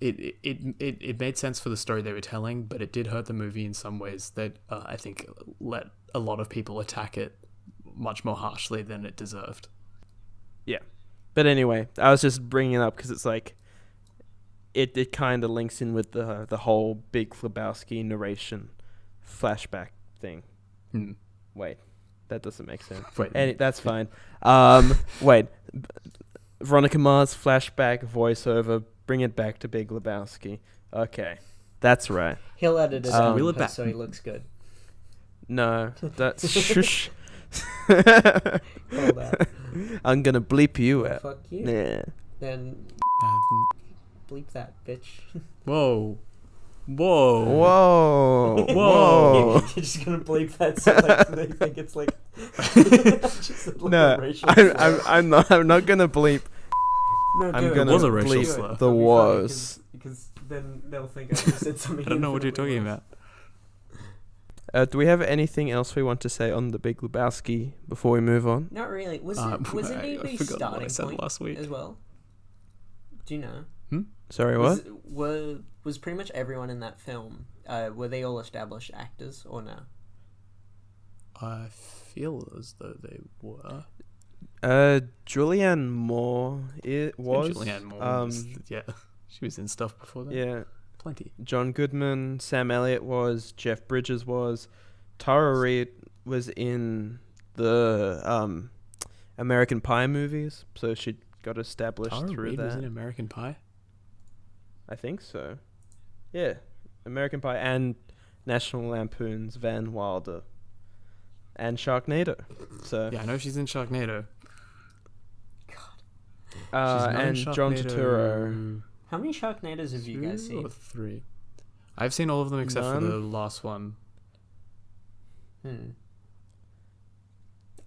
It made sense for the story they were telling, but it did hurt the movie in some ways that I think let a lot of people attack it much more harshly than it deserved. Yeah, but anyway, I was just bringing it up because it's like it kind of links in with the whole Big Lebowski narration flashback thing. Wait, that doesn't make sense. Wait, that's fine. Wait, Veronica Mars flashback voiceover. Bring it back to Big Lebowski. Okay, that's right. He'll edit it out so he looks good. No, that's shush. Call that. I'm gonna bleep you out. Fuck you. Nah. Then bleep that, bitch. Whoa. You're just gonna bleep that so like, they think it's like. Just like no, I'm not gonna bleep. No, I'm gonna was a racial bleep slur. the was. Because then they'll think I just said something. I don't know what you're talking about. Do we have anything else we want to say on the Big Lebowski before we move on? Not really. Was it maybe starting point last week as well? Do you know? Sorry, what? Was pretty much everyone in that film were they all established actors or no? I feel as though they were. Julianne Moore was. Julianne Moore was, yeah. She was in stuff before that. Yeah. Plenty. John Goodman, Sam Elliott was, Jeff Bridges was, Tara Reid was in the American Pie movies, so she got established Tara through Reid that. was in American Pie? I think so. Yeah, American Pie and National Lampoon's Van Wilder and Sharknado. So Yeah, I know she's in Sharknado. and John Turturro. How many Sharknadoes have you guys Two or seen? 3? I've seen all of them except for None. the last one.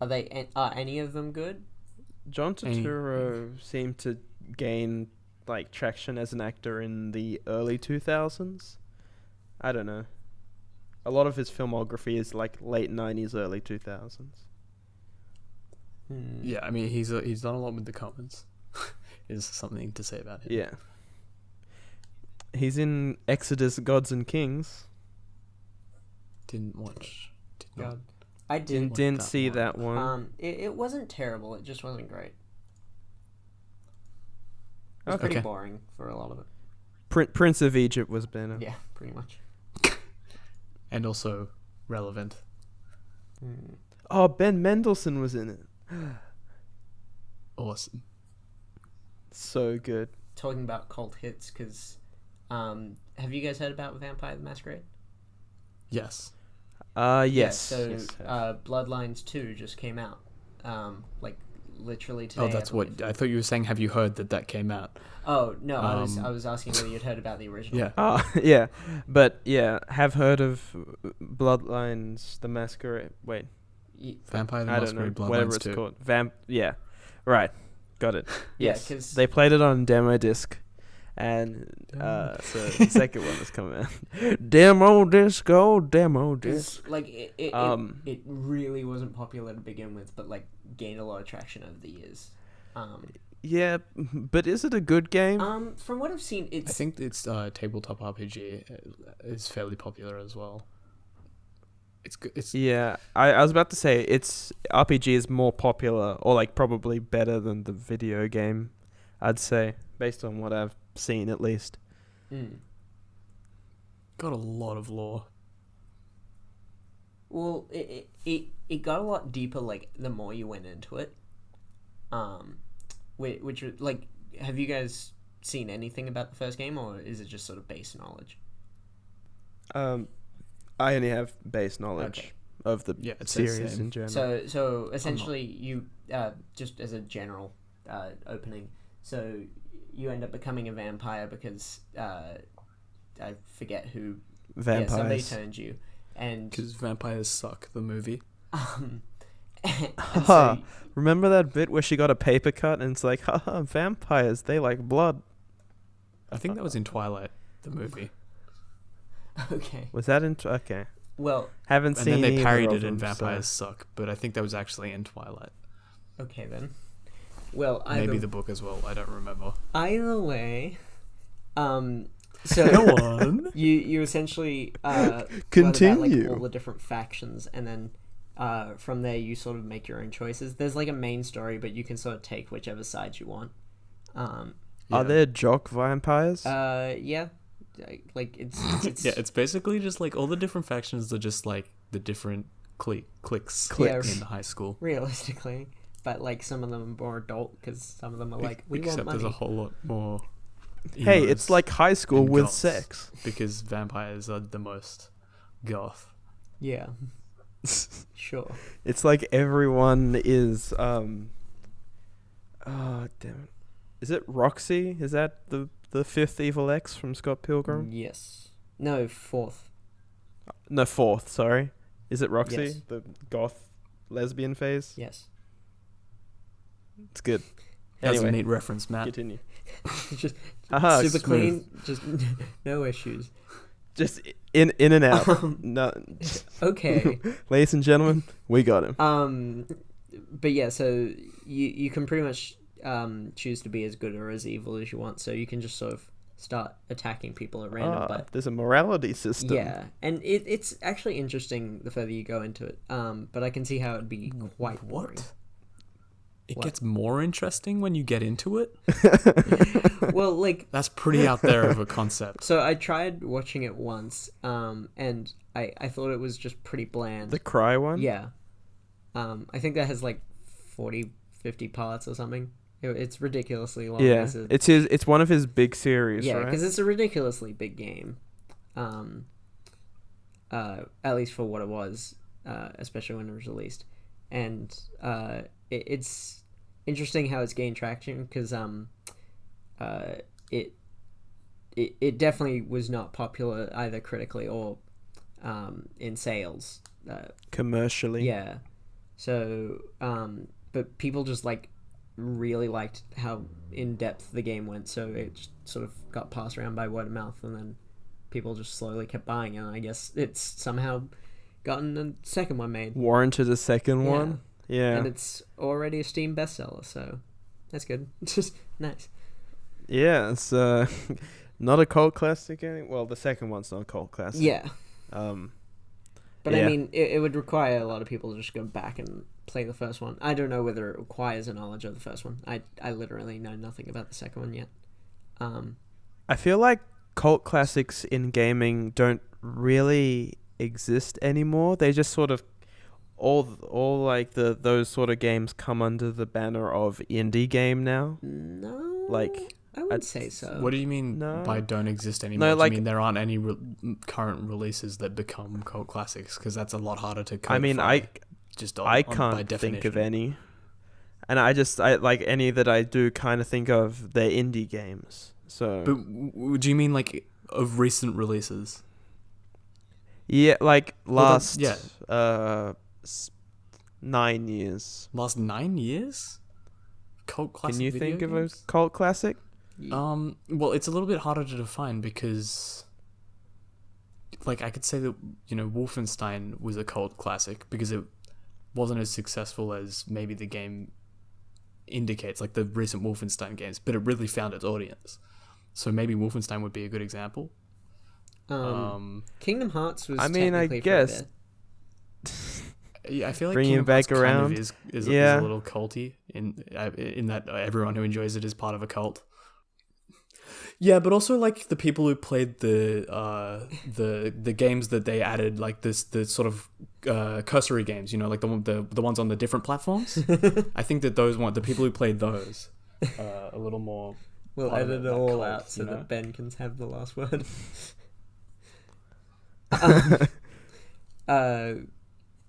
Are any of them good? John Turturro seemed to gain like traction as an actor in the early 2000s. I don't know. A lot of his filmography is like late 90s, early 2000s. Yeah, I mean he's done a lot with the Coens. Is something to say about him. Yeah. He's in Exodus, Gods and Kings. Didn't watch. Did not. God. I didn't. Didn't that see one. that one. It wasn't terrible. It just wasn't great. It was Okay. pretty boring for a lot of it. Prince of Egypt was better. Yeah, pretty much. And also relevant. Oh, Ben Mendelsohn was in it. Awesome. So good. Talking about cult hits, because have you guys heard about Vampire the Masquerade? Yes. Yes. Yeah, so yes. Bloodlines 2 just came out. Like literally today. Oh, that's what I thought you were saying. Have you heard that came out? Oh no, I was asking whether you'd heard about the original. Yeah. Yeah. But yeah, have heard of Bloodlines, the Masquerade. Wait, Vampire the I don't know. Masquerade Whatever Bloodlines it's 2. called. Yeah. Right. Got it. Yeah, Yes. 'cause- They played it on demo disc. And so the second one is coming out. Demo disco. 'Cause, like it really wasn't popular to begin with, but like gained a lot of traction over the years. Yeah, but is it a good game? From what I've seen, I it's think it's tabletop RPG is fairly popular as well. It's good. It's Yeah, I was about to say it's RPG is more popular or like probably better than the video game. I'd say based on what I've seen at least. got a lot of lore. well, it got a lot deeper like the more you went into it. Which like, have you guys seen anything about the first game, or is it just sort of base knowledge? I only have base knowledge Okay. of the Yeah, it's the series same. in general. So essentially, you just as a general opening, so you end up becoming a vampire because I forget who. Yeah, somebody Vampires. turned you, and Because Vampires Suck, the movie. and Haha. Remember that bit where she got a paper cut and it's like, haha, vampires, they like blood. I think that was in Twilight, the movie. okay. Was that in... Okay. Well, Haven't And seen then they either parried of it in them, so- Vampires Suck, but I think that was actually in Twilight. okay then. Well, Maybe the book as well. I don't remember. either way, so Go on. you essentially learn about, Continue. like, all the different factions, and then from there you sort of make your own choices. There's like a main story, but you can sort of take whichever side you want. Are there jock vampires? Yeah, like it's Yeah, it's basically just like all the different factions are just like the different cliques Yeah. in high school. realistically, but like some of them are more adult because some of them are like we Except want money. there's a whole lot more. Hey, emos it's like high school and with goths, sex. because vampires are the most goth. Yeah, sure. It's like everyone is... Oh, damn it. Is it Roxy? Is that the fifth evil X from Scott Pilgrim? Yes. No, fourth. No, fourth, sorry. Is it Roxy? Yes. The goth lesbian phase? Yes. It's good. That's a Anyway, neat reference, Matt. continue. Just Haha, super smooth. clean. Just no issues. Just in and out. Um, No, Okay. ladies and gentlemen, we got him. But yeah, so you can pretty much choose to be as good or as evil as you want. So you can just sort of start attacking people at random. But there's a morality system. yeah, and it's actually interesting the further you go into it. But I can see how it'd be quite boring. It gets more interesting when you get into it? Well, like... That's pretty out there of a concept. So I tried watching it once, and I thought it was just pretty bland. The Cry one? Yeah. I think that has like 40, 50 parts or something. It's ridiculously long. Yeah, it's one of his big series, yeah, right? because it's a ridiculously big game. At least for what it was, especially when it was released. And it's interesting how it's gained traction because it definitely was not popular either critically or in sales. Commercially. Yeah. So, but people just like really liked how in depth the game went, so it just sort of got passed around by word of mouth, and then people just slowly kept buying it. And I guess it's somehow gotten a second one made. Warranted a second one? Yeah. And it's already a Steam bestseller, so that's good. Just nice. Yeah, it's not a cult classic. Well, the second one's not a cult classic. Yeah. But yeah. I mean, it would require a lot of people to just go back and play the first one. I don't know whether it requires a knowledge of the first one. I literally know nothing about the second one yet. I feel like cult classics in gaming don't really exist anymore. They just sort of all like those sort of games come under the banner of indie game now. No, like I would say so. What do you mean by don't exist anymore? No, Do like, you mean there aren't any current releases that become cult classics? Because that's a lot harder to codify. I mean, I can't think of any. And I like any that I do kind of think of, they're indie games. So. But do you mean like of recent releases? Yeah, like last 9 years. Last 9 years? Cult classic. Can you video think games? of a cult classic? Well, it's a little bit harder to define because, like, I could say that, Wolfenstein was a cult classic because it wasn't as successful as maybe the game indicates, like the recent Wolfenstein games, but it really found its audience. So maybe Wolfenstein would be a good example. Kingdom Hearts was. I mean, I guess. Yeah, I feel like Bringing Kingdom it back Hearts kind around. of is a little culty in that everyone who enjoys it is part of a cult. Yeah, but also like the people who played the games that they added, like the sort of cursory games, like the ones on the different platforms. I think that the people who played those a little more. We'll edit it all out so that Ben can have the last word.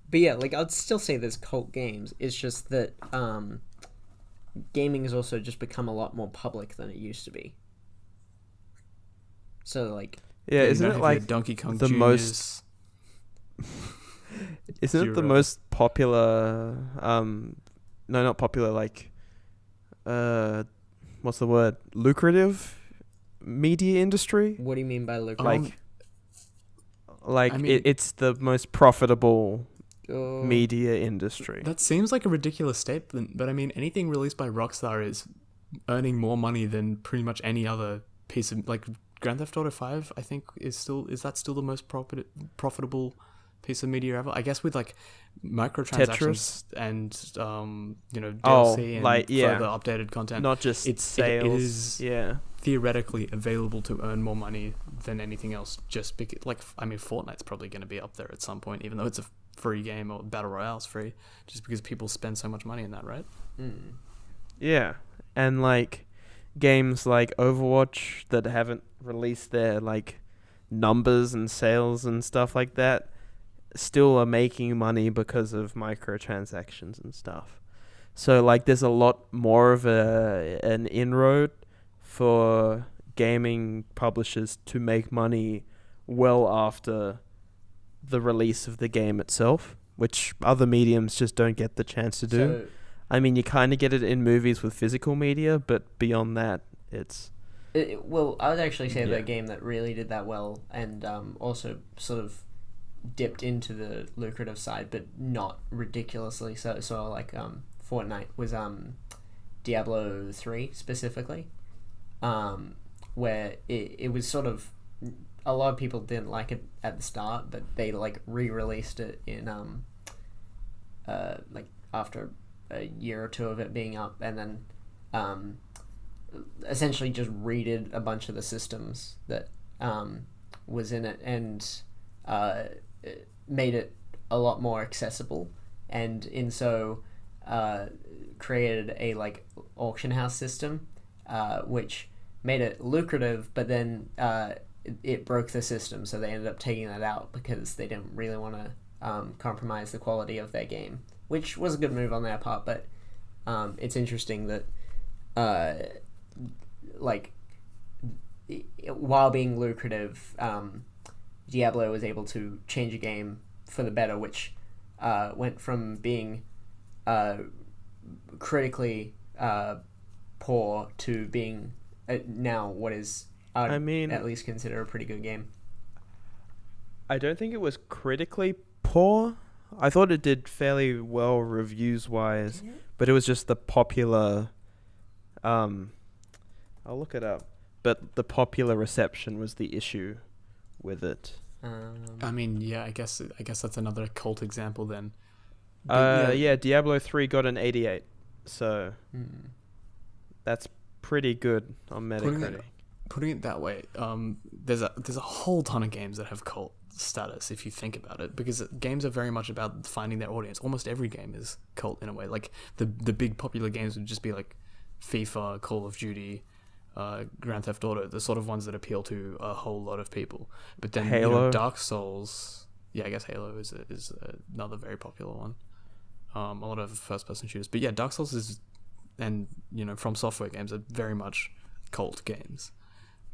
But yeah, like I'd still say there's cult games. It's just that gaming has also just become a lot more public than it used to be. So like, yeah, isn't it like Donkey Kong the Juniors? Isn't it the most popular? No, not popular. Like, what's the word? Lucrative media industry. What do you mean by lucrative? Like, I mean, it's the most profitable media industry. That seems like a ridiculous statement, but I mean, anything released by Rockstar is earning more money than pretty much any other piece of, like, Grand Theft Auto 5, I think is that still the most profitable piece of media ever? I guess with like microtransactions and DLC and further updated content, not just sales. It is theoretically available to earn more money than anything else. Just because, like, I mean, Fortnite's probably going to be up there at some point, even though it's a free game, or Battle Royale's free, just because people spend so much money in that, right? Mm. Yeah, and like games like Overwatch that haven't released their like numbers and sales and stuff like that still are making money because of microtransactions and stuff. So like there's a lot more of an inroad for gaming publishers to make money well after the release of the game itself, which other mediums just don't get the chance to do. So, I mean, you kind of get it in movies with physical media, but beyond that, it's... well, I would actually say that game that really did that well and also sort of dipped into the lucrative side, but not ridiculously so. So, like, Fortnite was Diablo 3 specifically. where it was sort of, a lot of people didn't like it at the start, but they like re-released it in like after a year or two of it being up, and then essentially just redid a bunch of the systems that was in it, and made it a lot more accessible, and in so created a like auction house system, which made it lucrative, but then it broke the system, so they ended up taking that out because they didn't really want to compromise the quality of their game, which was a good move on their part. But it's interesting that like while being lucrative, Diablo was able to change a game for the better, which went from being critically poor to being now what is I mean, at least consider a pretty good game. I don't think it was critically poor. I thought it did fairly well reviews wise, but it was just the popular I'll look it up. But the popular reception was the issue with it. I mean, yeah, I guess that's another cult example then. Yeah, Diablo 3 got an 88. So that's pretty good on Metacritic. Putting it that way, there's a whole ton of games that have cult status if you think about it, because games are very much about finding their audience. Almost every game is cult in a way. Like the big popular games would just be like FIFA, Call of Duty, Grand Theft Auto, the sort of ones that appeal to a whole lot of people. But then Halo. Dark Souls, yeah, I guess Halo is another very popular one. A lot of first-person shooters, but yeah, Dark Souls is, and From Software games are very much cult games,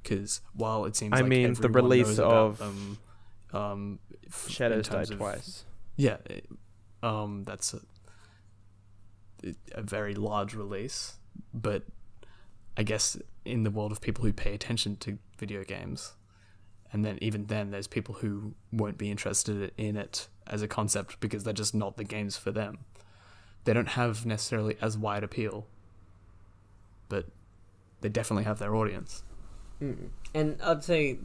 because while it seems like the release knows about of them, Shadows Die Twice. Yeah, that's a very large release, but I guess in the world of people who pay attention to video games, and then even then there's people who won't be interested in it as a concept because they're just not the games for them. They don't have necessarily as wide appeal, but they definitely have their audience. And I'd say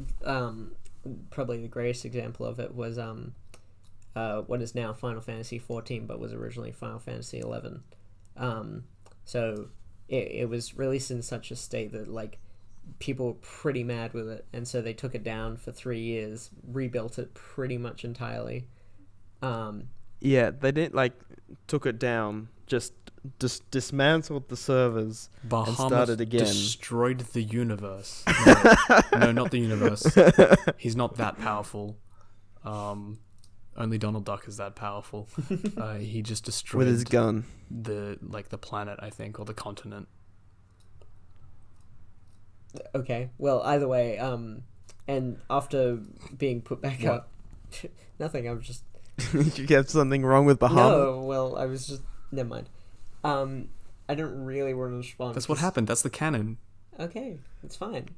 probably the greatest example of it was what is now Final Fantasy 14, but was originally Final Fantasy 11. So it was released in such a state that like people were pretty mad with it, and so they took it down for 3 years, rebuilt it pretty much entirely. Yeah, they didn't took it down, just dismantled the servers and started again. Destroyed the universe. No, not the universe. He's not that powerful. Only Donald Duck is that powerful. He just destroyed with his gun the planet, I think, or the continent. Okay, well, either way, and after being put back up, nothing. I'm just. You have something wrong with Bahamut? No, well, I was just. Never mind. I don't really want to respond. That's what happened. That's the canon. Okay, it's fine.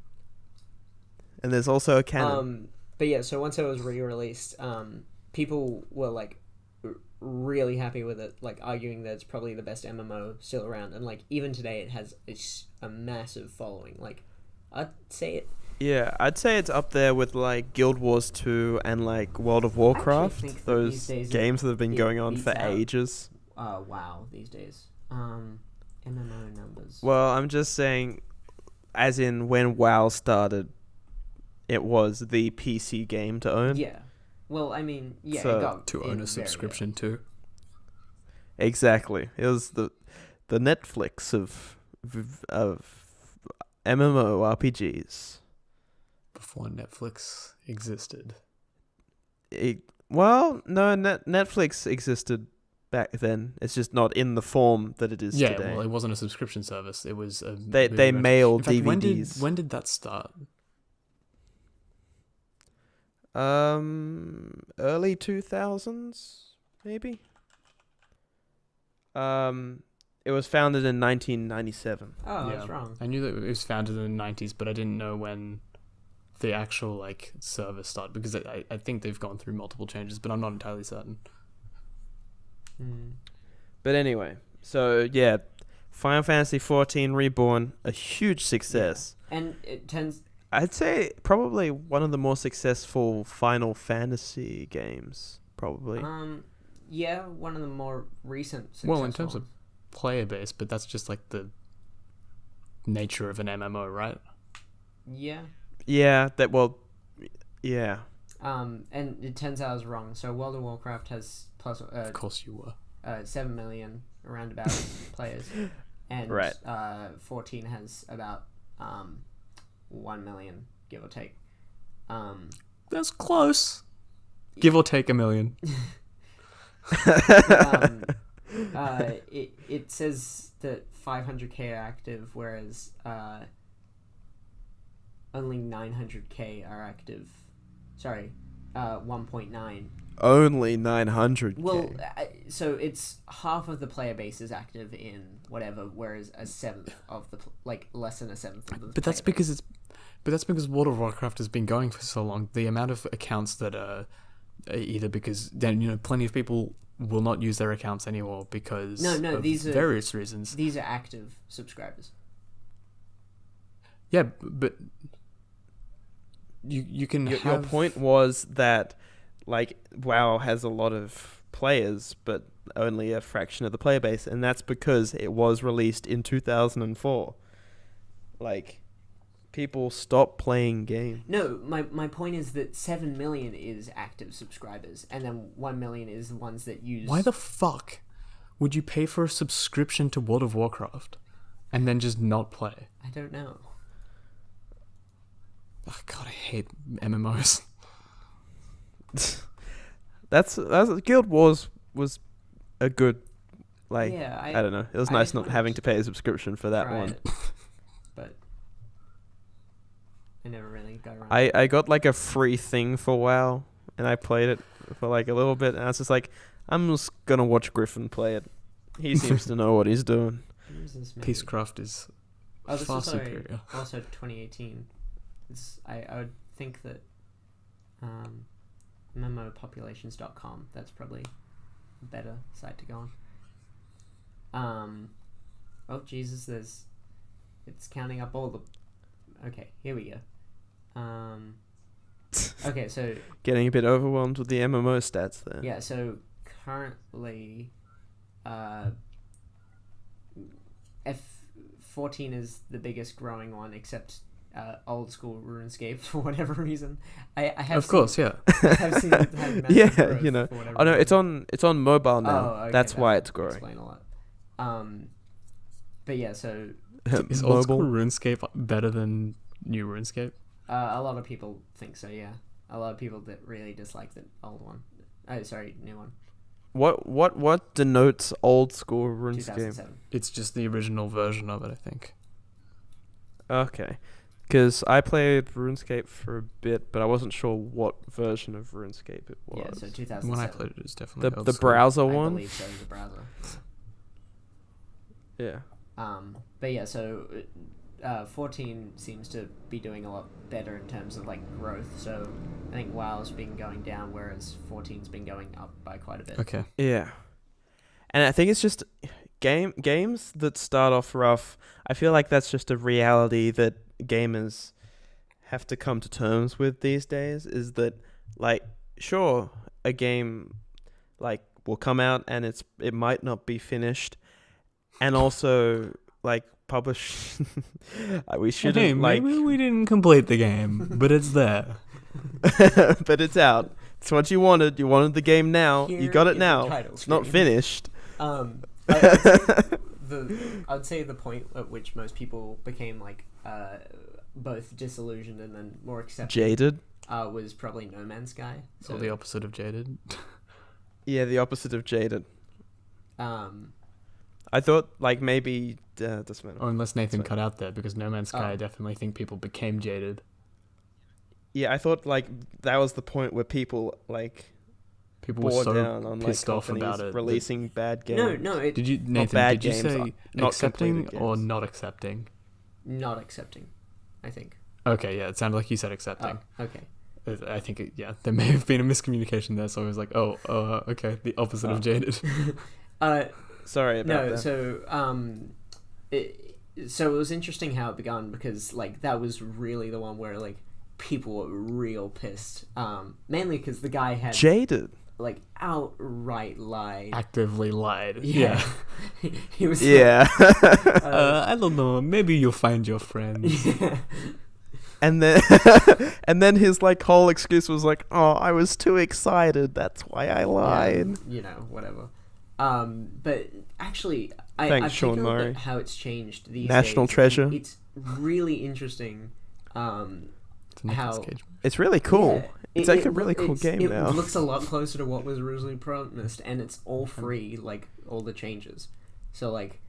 And there's also a canon. But yeah, so once it was re-released, people were really happy with it, arguing that it's probably the best MMO still around, and even today it has a massive following. I'd say it. Yeah, I'd say it's up there with Guild Wars 2 and World of Warcraft. Those games that have been going on for ages. WoW these days. MMO numbers. Well, I'm just saying, as in when WoW started, it was the PC game to own. Yeah. Well, I mean, yeah, So, it got To own a subscription to. Exactly. It was the Netflix of MMORPGs. Before Netflix existed. No, Netflix existed back then. It's just not in the form that it is today. Yeah, well, it wasn't a subscription service. It was a They mail In fact, DVDs. When did that start? Early 2000s, maybe. It was founded in 1997. Oh, I was wrong. I knew that it was founded in the 90s, but I didn't know when the actual service started, because I think they've gone through multiple changes, but I'm not entirely certain. But anyway, so yeah, Final Fantasy 14 Reborn, a huge success. Yeah. And it I'd say probably one of the more successful Final Fantasy games. Probably. Yeah, one of the more recent. Well, in terms of player base, but that's just like the nature of an MMO, right? Yeah. Yeah. Yeah. And it turns out I was wrong. So World of Warcraft has plus. Of course you were. 7 million around about players, and Right. 14 has about 1 million, give or take. That's close. Give or take 1 million. It says that 500k are active, whereas only 900k are active. Sorry, 1.9. Only 900. Well, so it's half of the player base is active in whatever, whereas a seventh of the less than a seventh of the. But that's because World of Warcraft has been going for so long. The amount of accounts that are either because then plenty of people will not use their accounts anymore because of these are various reasons. These are active subscribers. Yeah, but you can Your point was that WoW has a lot of players, but only a fraction of the player base, and that's because it was released in 2004. People stop playing games. No, my point is that 7 million is active subscribers, and then 1 million is the ones that use. Why the fuck would you pay for a subscription to World of Warcraft and then just not play? I don't know. Oh, God, I hate MMOs. That's Guild Wars was a good I don't know. It was nice not having to pay a subscription for that one. But I never really got around. I got a free thing for WoW, and I played it for a little bit, and I was just I'm just gonna watch Griffin play it. He seems to know what he's doing. Peacecraft is far superior. Also 2018. I would think that MMOpopulations.com, that's probably a better site to go on. Oh Jesus, it's counting up all the. Okay, here we go. Okay, so Getting a bit overwhelmed with the MMO stats there. yeah, so currently, F14 is the biggest growing one, except old school RuneScape for whatever reason. I have of course, yeah. I've seen it had massive Yeah, growth for whatever Oh no, reason. it's on mobile now. Oh, okay, That's that why would it's growing. Explain a lot. But yeah, so Is old school RuneScape better than new RuneScape? a lot of people think so. Yeah, a lot of people that really dislike the old one. Oh, sorry, new one. What denotes old school RuneScape? 2007. It's just the original version of it, I think. Okay. Because I played RuneScape for a bit, but I wasn't sure what version of RuneScape it was. Yeah, so 2007. When I played it was definitely old the school. browser I one? believe so, the browser. Yeah. But yeah, so 14 seems to be doing a lot better in terms of growth. So I think WoW's been going down, whereas 14's been going up by quite a bit. Okay. Yeah. And I think it's just games that start off rough. I feel like that's just a reality that gamers have to come to terms with these days, is that sure, a game will come out and it might not be finished, and also publish we shouldn't maybe we didn't complete the game, but it's there. but it's out. It's what you wanted. You wanted the game now. Here you got is it the now. title It's not screen. finished. I'd say the point at which most people became both disillusioned and then more accepting Jaded. was probably No Man's Sky. So the opposite of Jaded. Yeah, the opposite of Jaded. Um, I thought maybe doesn't matter. Or unless Nathan Sorry. cut out there, because No Man's Sky, Oh. I definitely think people became jaded. Yeah, I thought that was the point where people People were bore so down on pissed off companies about it. releasing bad games. no, it Did you, Nathan? bad Did you games, say not accepting completed or games. not accepting? not accepting. I think. Okay, yeah, it sounded like you said accepting. Oh, okay. I think there may have been a miscommunication there. So I was like, okay, the opposite of jaded. Sorry about No, that. so so it was interesting how it began, because like that was really the one where like people were real pissed. Mainly because the guy had Jaded. like outright lied. Actively lied. Yeah. He was Yeah. I don't know. Maybe you'll find your friends. Yeah. And then and then his like whole excuse was like, "Oh, I was too excited. That's why I lied." Whatever. But actually, Thanks, I've Sean taken a look Murray. at how it's changed these National days, treasure. and it's really interesting. It's a Nicolas How- Cage. It's really cool. Yeah, It's like a really cool game it now. It looks a lot closer to what was originally promised, and it's all free, like all the changes. So like,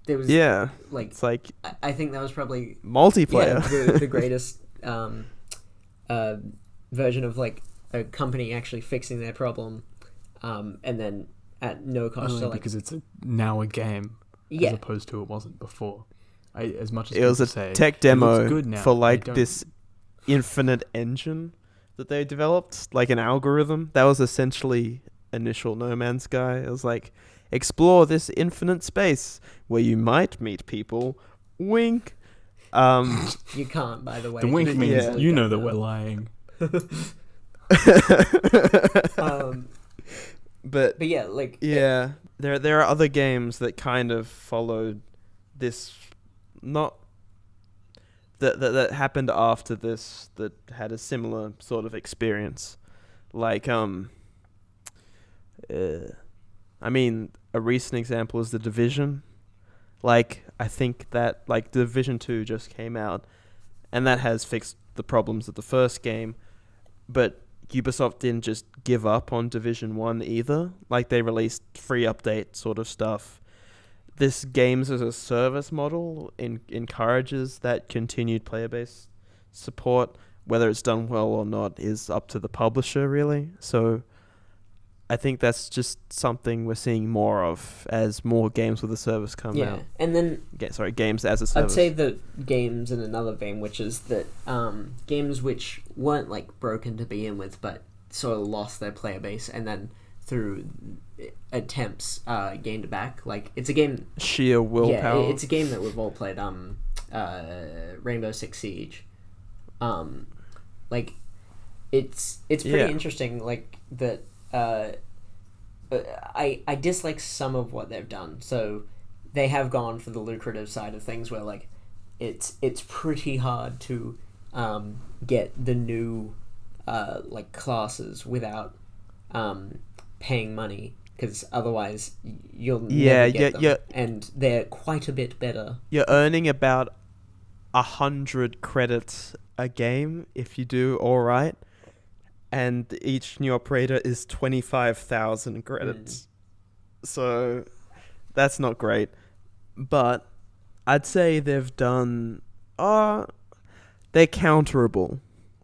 there was Yeah. like It's like I think that was probably multiplayer. the greatest version of like a company actually fixing their problem, and then at no cost. Only So like, because it's now a game, yeah, as opposed to it wasn't before. As much as It was people a say, tech it looks demo good now, for they like don't- this infinite engine that they developed, like an algorithm. That was essentially initial No Man's Sky. It was like, explore this infinite space where you might meet people. Wink. you can't. By the way, The wink You means Yeah. you know that we're lying. But But yeah, like yeah, there are other games that kind of followed this, not that happened after this, that had a similar sort of experience. Like I mean, a recent example is The Division. Like, I think that like Division 2 just came out, and that has fixed the problems of the first game, but Ubisoft didn't just give up on Division 1 either. Like, they released free update sort of stuff. This games as a service model encourages that continued player base support. Whether it's done well or not is up to the publisher, really. So I think that's just something we're seeing more of as more games with a service come out. and then Games as a service. I'd say that games in another vein, which is that games which weren't like broken to begin with, but sort of lost their player base, and then through attempts gained it back. Like, it's a game. Sheer willpower. Yeah, it's a game that we've all played. Rainbow Six Siege. Like, it's pretty Yeah. interesting. Like that. I dislike some of what they've done. So they have gone for the lucrative side of things, where like it's pretty hard to get the new like classes without paying money, because otherwise you'll never get them. yeah. And they're quite a bit better. You're earning about 100 credits a game if you do all right, and each new operator is 25,000 credits. So that's not great, but I'd say they've done they're counterable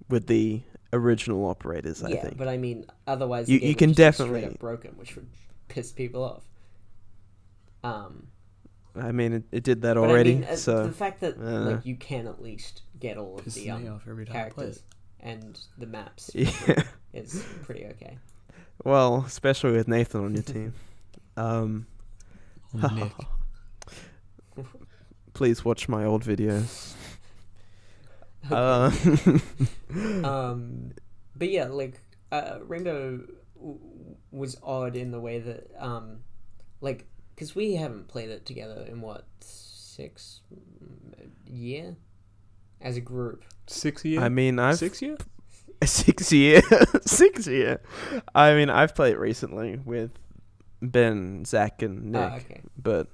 with the original operators. I think. But I mean, otherwise You- the game you would can just be definitely- straight up broken, which would piss people off. I mean, it did that But already. I mean, So the fact that like you can at least get all of Pisses the me off every time I play characters and the maps yeah. is pretty okay. Well, especially with Nathan on your team. Nick. Please watch my old videos. But yeah, like Rainbow was odd in the way that like, because we haven't played it together in what, 6 year as a group. 6 years? I mean, I've 6 years? 6 year, 6 year. I mean, I've played it recently with Ben, Zach, and Nick, Okay. but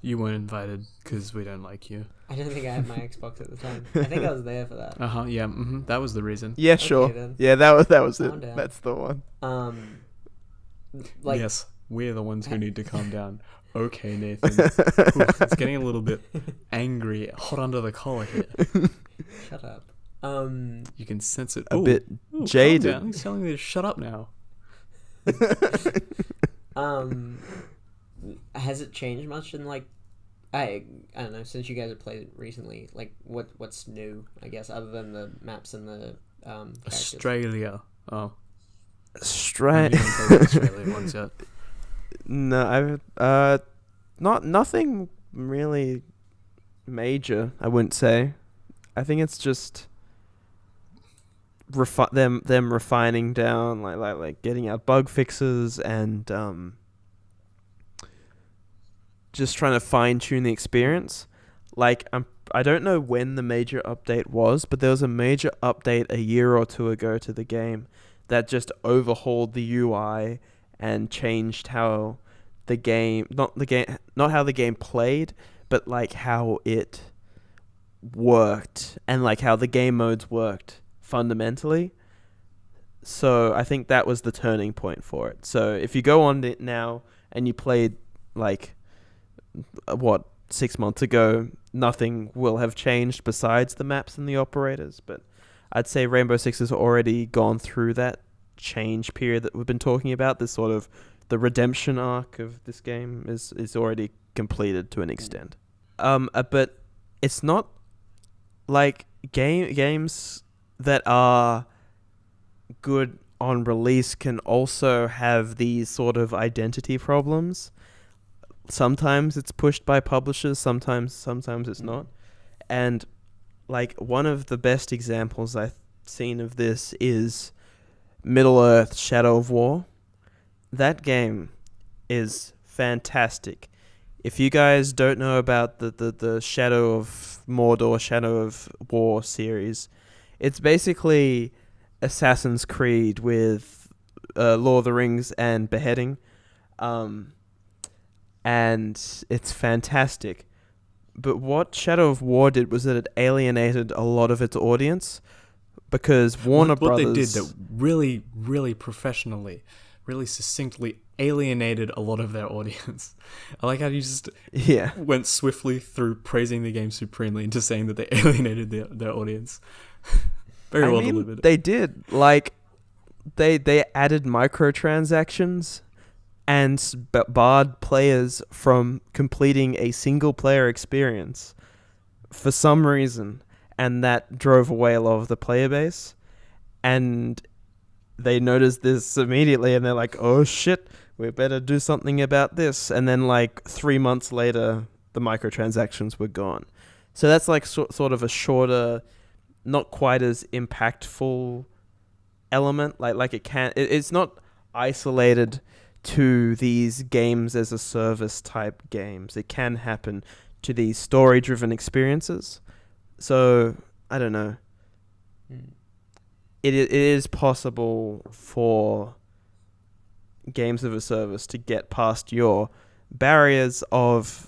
You weren't invited because we don't like you. I don't think I had my Xbox at the time. I think I was there for that. Yeah. That was the reason. yeah, sure. then. Yeah, that was Calm it. down. That's the one. Like, Yes, we're the ones who need to calm down. Okay, Nathan. Ooh, it's getting a little bit angry, hot under the collar here. shut up. You can sense it. A Ooh, bit calm jaded. down. He's telling me to shut up now. Has it changed much in like, I don't know, since you guys have played it recently? Like, what's new? I guess, other than the maps and the characters. Australia. Oh, I Straight. haven't even played Australia once yet. No, I've nothing really major, I wouldn't say. I think it's just them refining down, like getting out bug fixes and just trying to fine tune the experience. Like I don't know when the major update was, but there was a major update a year or two ago to the game that just overhauled the UI and changed how the game, not how the game played, but like how it worked and like how the game modes worked fundamentally. So I think that was the turning point for it. So if you go on it now and you played like 6 months ago, nothing will have changed besides the maps and the operators. But I'd say Rainbow Six has already gone through that change period that we've been talking about. This sort of the redemption arc of this game is already completed to an extent. But it's not like games that are good on release can also have these sort of identity problems. Sometimes it's pushed by publishers, sometimes it's not. And like one of the best examples I've seen of this is Middle-earth: Shadow of War. That game is fantastic. If you guys don't know about the Shadow of Mordor, Shadow of War series, it's basically Assassin's Creed with Lord of the Rings and beheading. And it's fantastic. But what Shadow of War did was that it alienated a lot of its audience because Warner Brothers... What they did that really, really professionally, really succinctly alienated a lot of their audience. I like how you just went swiftly through praising the game supremely into saying that they alienated their audience. Very well delivered. They did. Like, they added microtransactions and barred players from completing a single-player experience for some reason, and that drove away a lot of the player base. And they noticed this immediately, and they're like, oh shit, we better do something about this. And then like 3 months later, the microtransactions were gone. So that's like sort of a shorter, not quite as impactful element. Like it's not isolated to these games as a service type games. It can happen to these story driven experiences. So I don't know. It is possible for games of a service to get past your barriers of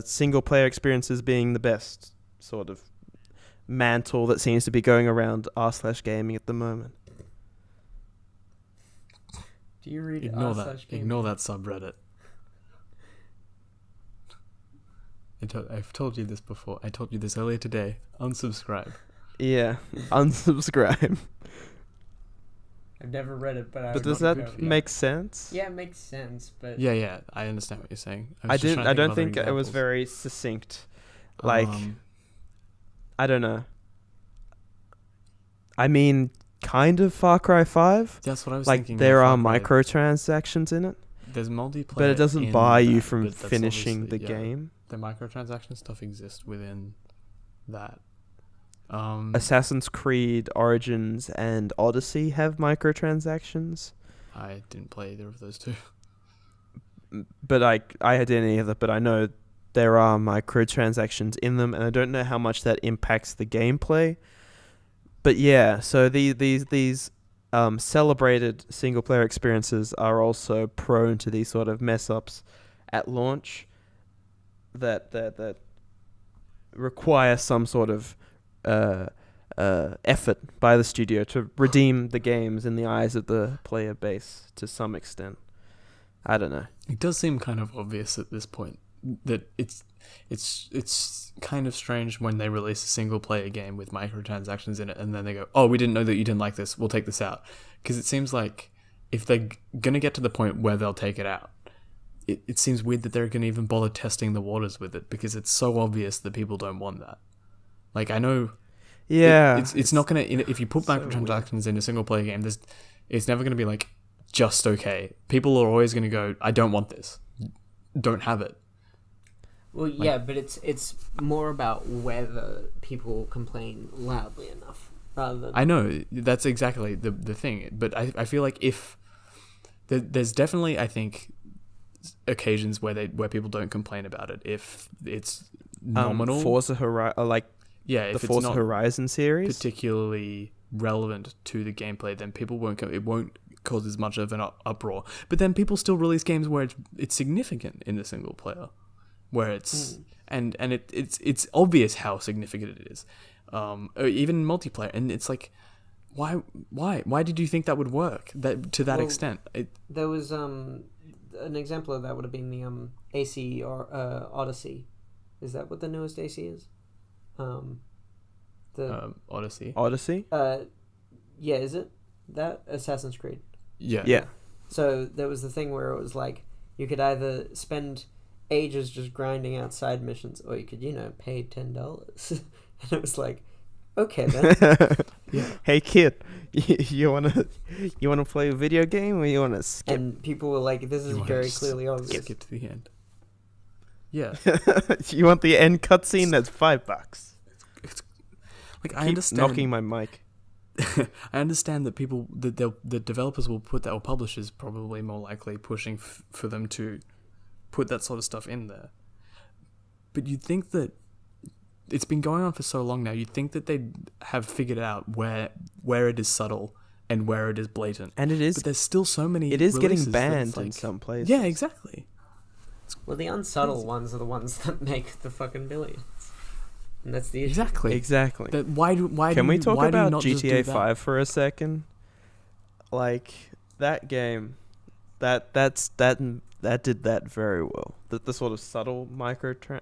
single player experiences being the best sort of mantle that seems to be going around r/gaming at the moment. Do you read Ignore that subreddit. I've told you this before. I told you this earlier today. Unsubscribe. Yeah, unsubscribe. I've never read it, but does that make sense? Yeah, it makes sense, but yeah, I understand what you're saying. I don't think it was very succinct. Like, I don't know. I mean, kind of Far Cry 5. That's what I was like, thinking. Like, there are microtransactions in it. There's multiplayer, but it doesn't bar you from finishing the game. The microtransaction stuff exists within that. Assassin's Creed Origins and Odyssey have microtransactions. I didn't play either of those two. But I didn't either, but I know there are microtransactions in them, and I don't know how much that impacts the gameplay. But yeah, so these celebrated single player experiences are also prone to these sort of mess ups at launch that require some sort of effort by the studio to redeem the games in the eyes of the player base to some extent. I don't know. It does seem kind of obvious at this point that it's kind of strange when they release a single player game with microtransactions in it and then they go, oh, we didn't know that you didn't like this, we'll take this out. Because it seems like if they're going to get to the point where they'll take it out, it seems weird that they're going to even bother testing the waters with it, because it's so obvious that people don't want that. Like, I know... Yeah. It's not going to... If you put microtransactions in a single player game, it's never going to be like, just okay. People are always going to go, I don't want this. Don't have it. Well, yeah, but it's more about whether people complain loudly enough rather than. I know that's exactly the thing, but I feel like if there's definitely, I think, occasions where people don't complain about it if it's nominal. Forza Horizon, if the Forza it's not Horizon series, particularly relevant to the gameplay, then people won't. It won't cause as much of an uproar. But then people still release games where it's significant in the single player, where it's and it's obvious how significant it is, or even in multiplayer, and it's like, why did you think that would work to that extent? There was an example of that would have been the AC or Odyssey. Is that what the newest AC is? The Odyssey. Yeah, is it that Assassin's Creed? Yeah. So there was the thing where it was like you could either spend ages just grinding out side missions, or you could, pay $10. And it was like, okay then. Yeah. Hey kid, you wanna play a video game, or you wanna skip? And people were like, this is very clearly obvious. Skip to the end. Yeah. You want the end cutscene? That's $5. It's like, I Keep understand. knocking my mic. I understand that the developers will put that, or publishers probably more likely pushing for them to put that sort of stuff in there. But you'd think that it's been going on for so long now, you'd think that they'd have figured out where it is subtle and where it is blatant. And it is. But there's still so many. It is getting releases banned like, in some places. Yeah, exactly. Well, the unsubtle ones are the ones that make the fucking billions. And that's the issue. Exactly. Can why we talk do you about not just do GTA that? 5 for a second? Like, that game, that did that very well. The sort of subtle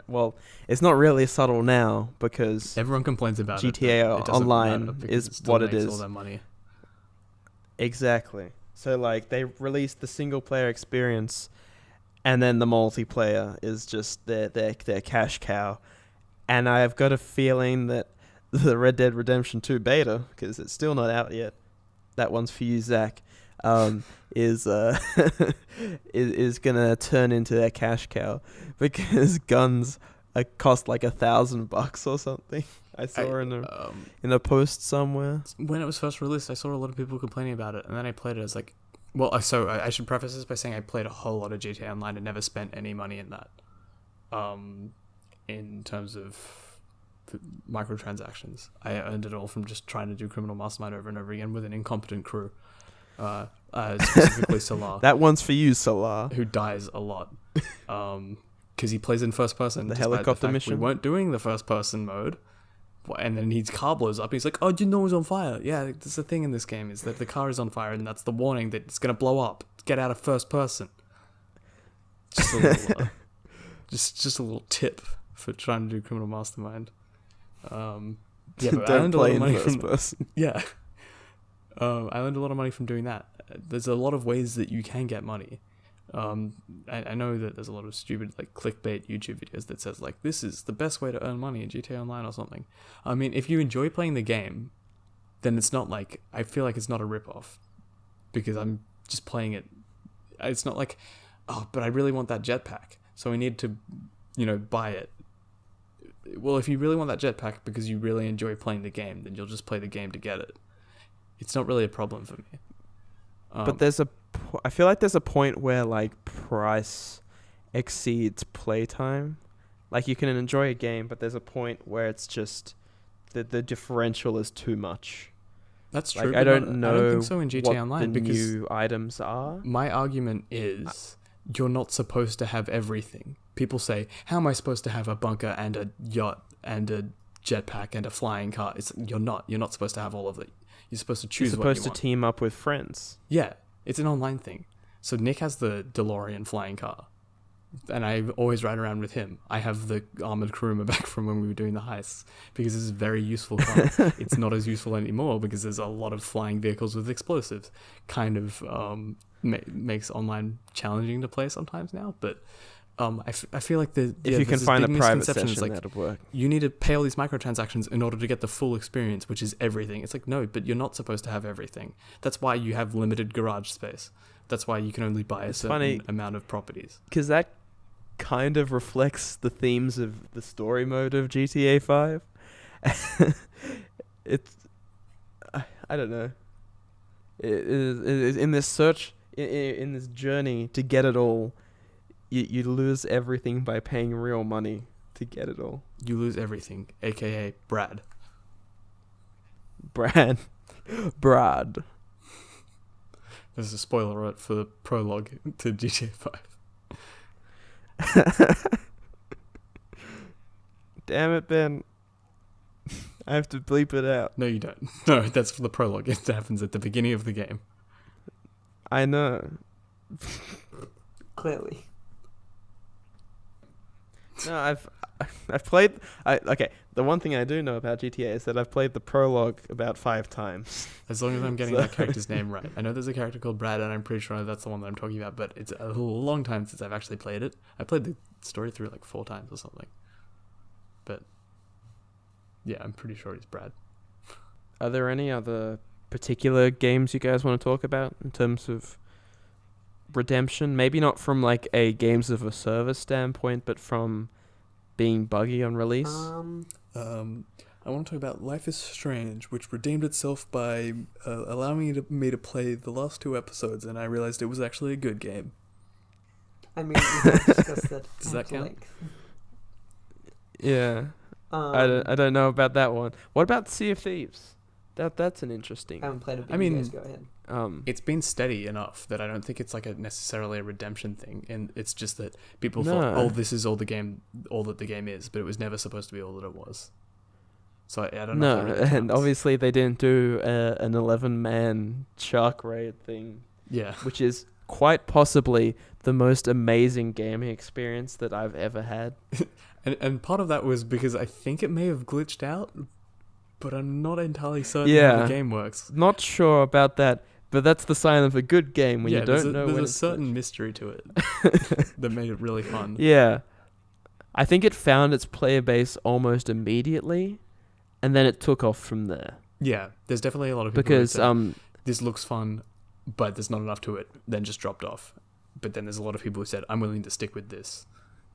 well, it's not really subtle now because Everyone complains about GTA it doesn't Online matter because is it still what it makes is. all that money. Exactly. So like they released the single player experience, and then the multiplayer is just their cash cow. And I've got a feeling that the Red Dead Redemption 2 beta, because it's still not out yet, that one's for you, Zach, is gonna turn into their cash cow because guns cost like $1,000 or something. I saw in a post somewhere. When it was first released, I saw a lot of people complaining about it, and then I played it. I was like, well, so I should preface this by saying I played a whole lot of GTA Online and never spent any money in that. In terms of microtransactions, I earned it all from just trying to do Criminal Mastermind over and over again with an incompetent crew, specifically Solar. That one's for you, Solar, who dies a lot, because he plays in first person. The helicopter mission. We weren't doing the first person mode, and then his car blows up. He's like, "Oh, you know it's on fire." Yeah, that's the thing in this game is that the car is on fire, and that's the warning that it's gonna blow up. Get out of first person. Just a little, just a little tip for trying to do Criminal Mastermind. Yeah, but I earned a lot of money from person. Yeah. I earned a lot of money from doing that. There's a lot of ways that you can get money. I know that there's a lot of stupid like clickbait YouTube videos that says like this is the best way to earn money in GTA Online or something. I mean, if you enjoy playing the game, then it's not like I feel like it's not a rip-off because I'm just playing it. It's not like, oh, but I really want that jetpack, so I need to, buy it. Well, if you really want that jetpack because you really enjoy playing the game, then you'll just play the game to get it. It's not really a problem for me. But I feel like there's a point where like price exceeds playtime. Like you can enjoy a game, but there's a point where it's just the differential is too much. That's true. Like I don't think so in GTA what Online the because new items are. My argument is you're not supposed to have everything. People say, how am I supposed to have a bunker and a yacht and a jetpack and a flying car? You're not supposed to have all of it. You're supposed to choose what you want. You're supposed to team up with friends. Yeah, it's an online thing. So Nick has the DeLorean flying car, and I always ride around with him. I have the armored Kuruma back from when we were doing the heists because it's a very useful car. It's not as useful anymore because there's a lot of flying vehicles with explosives. Kind of makes online challenging to play sometimes now, but I feel like if you can find a private session, like, that'll work. You need to pay all these microtransactions in order to get the full experience, which is everything. It's like, no, but you're not supposed to have everything. That's why you have limited garage space. That's why you can only buy a certain amount of properties. Because that kind of reflects the themes of the story mode of GTA 5. It's I don't know. It is in this search, in this journey to get it all, you lose everything by paying real money to get it all. You lose everything, aka Brad. Brad. There's a spoiler alert for the prologue to GTA 5. Damn it, Ben. I have to bleep it out. No, you don't. No, that's for the prologue. It happens at the beginning of the game. I know. Clearly. No, I've played. Okay. The one thing I do know about GTA is that I've played the prologue about 5 times. As long as I'm getting that character's name right. I know there's a character called Brad, and I'm pretty sure that's the one that I'm talking about. But it's a long time since I've actually played it. I played the story through like 4 times or something. But yeah, I'm pretty sure he's Brad. Are there any other particular games you guys want to talk about in terms of redemption? Maybe not from like a games of a service standpoint, but from being buggy on release. I want to talk about Life is Strange, which redeemed itself by allowing me to play the last 2 episodes, and I realized it was actually a good game. I mean, we have discussed that. Does that count? Yeah. I don't know about that one. What about Sea of Thieves? That's an interesting. I haven't played it. I mean, you guys go ahead. It's been steady enough that I don't think it's like necessarily a redemption thing, and it's just that people thought, oh, this is all that the game is, but it was never supposed to be all that it was. So I don't know. No, and obviously they didn't do an 11-man shark raid thing. Yeah, which is quite possibly the most amazing gaming experience that I've ever had. and part of that was because I think it may have glitched out, but I'm not entirely certain how the game works. Not sure about that, but that's the sign of a good game when you don't know when there's it's a certain glitched. Mystery to it that made it really fun. Yeah. I think it found its player base almost immediately, and then it took off from there. Yeah, there's definitely a lot of people because who said, this looks fun, but there's not enough to it, then just dropped off. But then there's a lot of people who said, I'm willing to stick with this.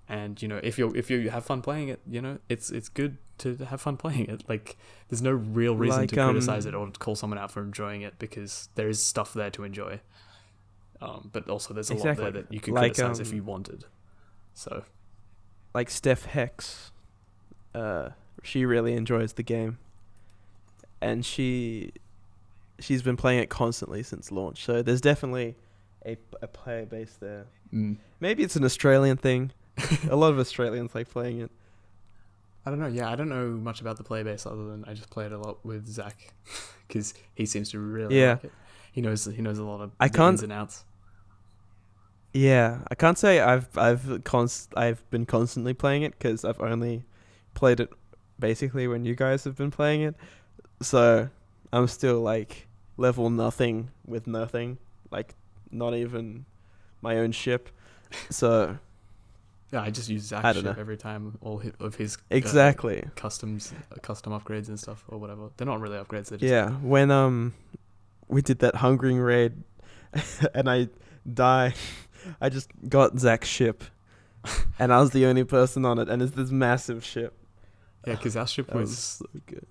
And, you know, if you have fun playing it, you know, it's good to have fun playing it. Like, there's no real reason to criticize it or to call someone out for enjoying it, because there is stuff there to enjoy. But also there's a lot there that you could criticize if you wanted. So, like Steph Hex, she really enjoys the game, and she's been playing it constantly since launch. So there's definitely a player base there. Maybe it's an Australian thing. A lot of Australians like playing it. I don't know. Yeah, I don't know much about the player base other than I just play it a lot with Zach, because he seems to really like it. He knows a lot of the ins and outs. Yeah, I can't say I've been constantly playing it, because I've only played it basically when you guys have been playing it. So I'm still like level nothing with nothing, like not even my own ship. So yeah, I just use Zach's ship every time. All of his custom upgrades and stuff or whatever. They're not really upgrades. They're just when we did that hungering raid and I died, I just got Zach's ship, and I was the only person on it, and it's this massive ship. Yeah, because our ship was so good.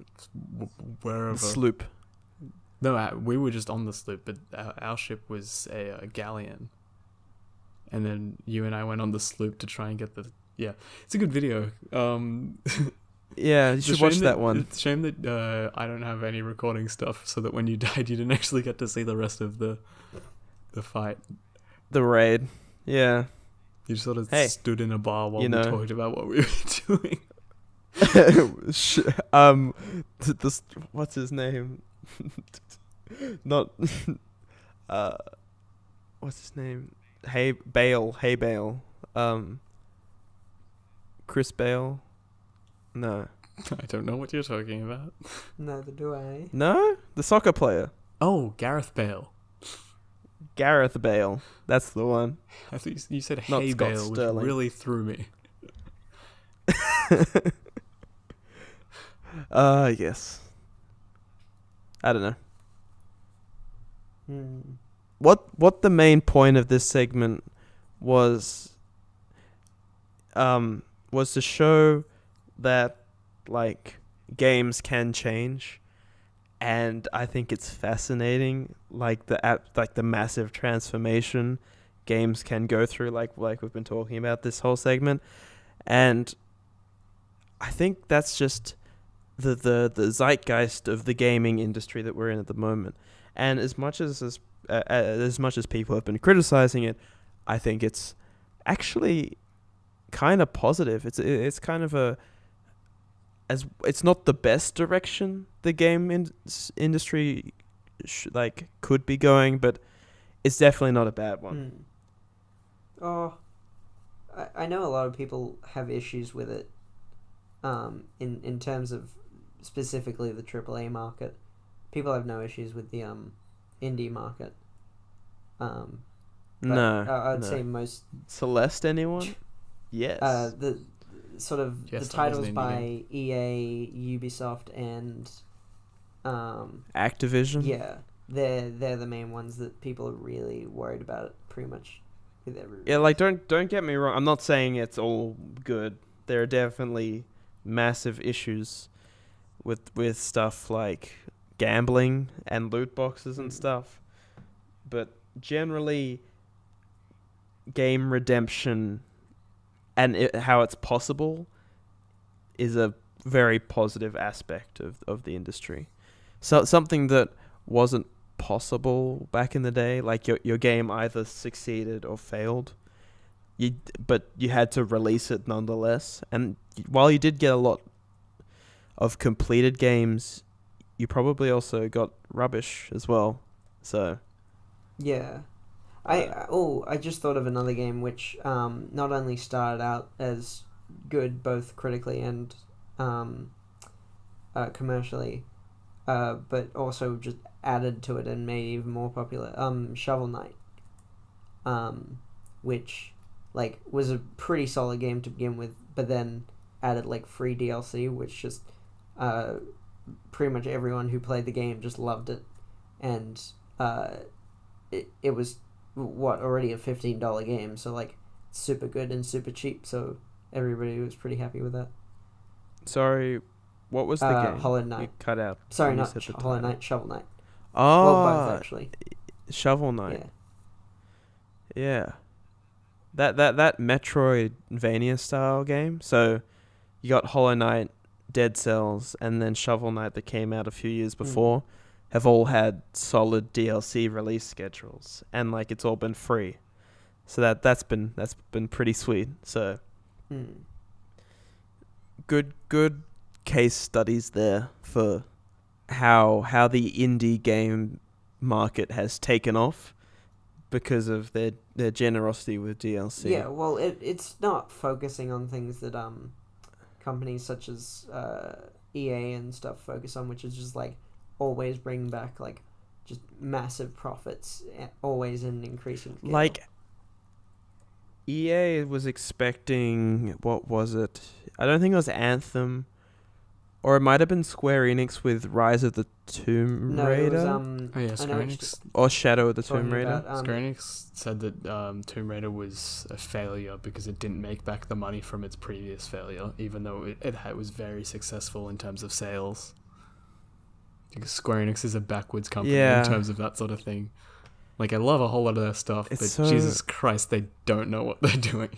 Wherever. Sloop. No, we were just on the sloop, but our ship was a galleon. And then you and I went on the sloop to try and get the... Yeah, it's a good video. Yeah, you should watch that one. It's a shame that I don't have any recording stuff, so that when you died, you didn't actually get to see the rest of the fight. The raid. Yeah. You just sort of stood in a bar while we talked about what we were doing. What's his name? Not what's his name? Hey Bale. Chris Bale. No. I don't know what you're talking about. Neither do I. No? The soccer player. Oh, Gareth Bale. Gareth Bale. That's the one. I think you said Not Hey Scott Bale, which Sterling. really threw me. Yes. I don't know. What the main point of this segment was was to show that like games can change, and I think it's fascinating, like the massive transformation games can go through, like we've been talking about this whole segment, and I think that's just the zeitgeist of the gaming industry that we're in at the moment. And as much as people have been criticizing it, I think it's actually kind of positive. It's kind of it's not the best direction the game industry could be going, but it's definitely not a bad one. Oh, I know a lot of people have issues with it. In terms of specifically the AAA market, people have no issues with the indie market. I'd say most Celeste. Anyone? Yes. The sort of the titles by EA, Ubisoft, and Activision. Yeah, they're the main ones that people are really worried about. Pretty much with every. Yeah, like don't get me wrong. I'm not saying it's all good. There are definitely massive issues with stuff like gambling and loot boxes and stuff, but generally game redemption and how it's possible is a very positive aspect of the industry. So something that wasn't possible back in the day, like your game either succeeded or failed, but you had to release it nonetheless. And while you did get a lot of completed games, you probably also got rubbish as well. So yeah, I just thought of another game which not only started out as good both critically and commercially, but also just added to it and made it even more popular. Shovel Knight, which was a pretty solid game to begin with, but then added free DLC, which just pretty much everyone who played the game just loved it, and it was already a $15 game, so super good and super cheap, so everybody was pretty happy with that. Sorry, what was the game? Hollow Knight. You cut out. Sorry, not Hollow Knight, Shovel Knight. Oh, well, both actually. Shovel Knight. Yeah. That Metroidvania style game. So you got Hollow Knight, Dead Cells, and then Shovel Knight that came out a few years before, have all had solid DLC release schedules, and it's all been free. So that's been pretty sweet. So good case studies there for how the indie game market has taken off because of their generosity with DLC. Yeah, well, it's not focusing on things that companies such as EA and stuff focus on, which is just always bring back just massive profits, always in increasing scale. EA was expecting, what was it? I don't think it was Anthem, or it might have been Square Enix with Rise of the Tomb Raider. It was, Square Enix. Or Shadow of the Tomb Raider. Square Enix said that Tomb Raider was a failure because it didn't make back the money from its previous failure, even though it was very successful in terms of sales. Because Square Enix is a backwards company in terms of that sort of thing. I love a whole lot of their stuff, but Jesus Christ, they don't know what they're doing.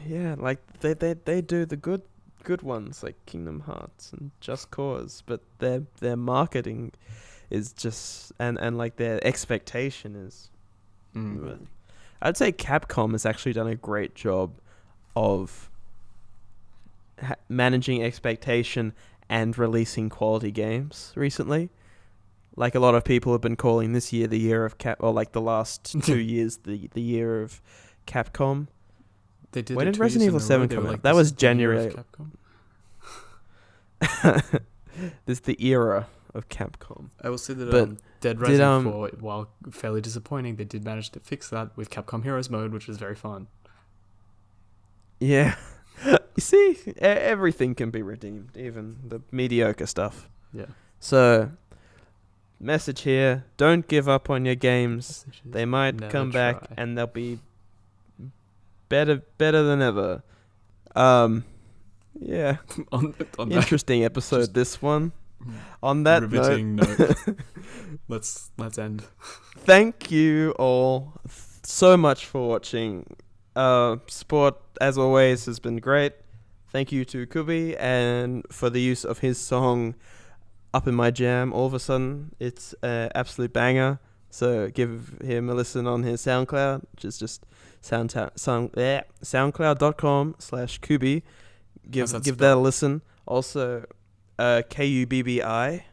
Yeah, they do the good ones like Kingdom Hearts and Just Cause, but their marketing is just and their expectation is. I'd say Capcom has actually done a great job of managing expectation and releasing quality games recently. A lot of people have been calling this year the year of the last 2 years the year of Capcom. They did. When did Resident Evil 7 come out? That was January. This is the era of Capcom. I will say that Dead Rising 4, while fairly disappointing, they did manage to fix that with Capcom Heroes mode, which was very fun. Yeah. You see, everything can be redeemed, even the mediocre stuff. Yeah. So, message here, don't give up on your games. They might come back and they'll be better than ever. Yeah. on that Interesting episode, this one. On that riveting note, let's end. Thank you all so much for watching. Support, as always, has been great. Thank you to Kubi and for the use of his song Up in My Jam. All of a sudden, it's an absolute banger. So give him a listen on his SoundCloud, which is just soundcloud.com/Kubi. Give that a listen. Also, KUBBI.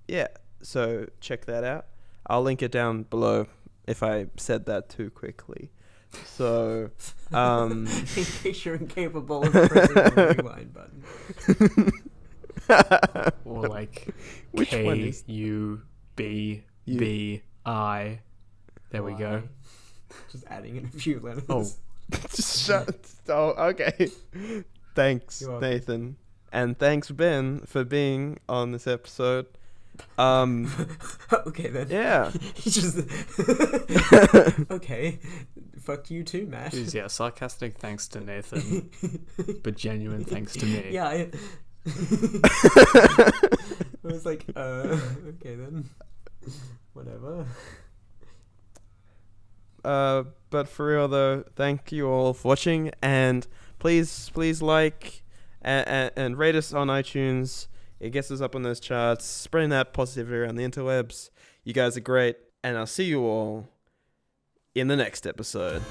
Yeah, so check that out. I'll link it down below if I said that too quickly. So, in case you're incapable of pressing the rewind button. Or like Which one is KUBBI. There we go. Just adding in a few letters. Oh. Just shut. Oh, okay. Thanks, You're welcome. Nathan. And thanks, Ben, for being on this episode. Okay then. Yeah. He's just okay. Fuck you too, Matt. Jeez, yeah, sarcastic thanks to Nathan, but genuine thanks to me. Yeah. I was like, okay then. Whatever. But for real though, thank you all for watching, and please like and rate us on iTunes. It gets us up on those charts, spreading that positivity around the interwebs. You guys are great, and I'll see you all in the next episode.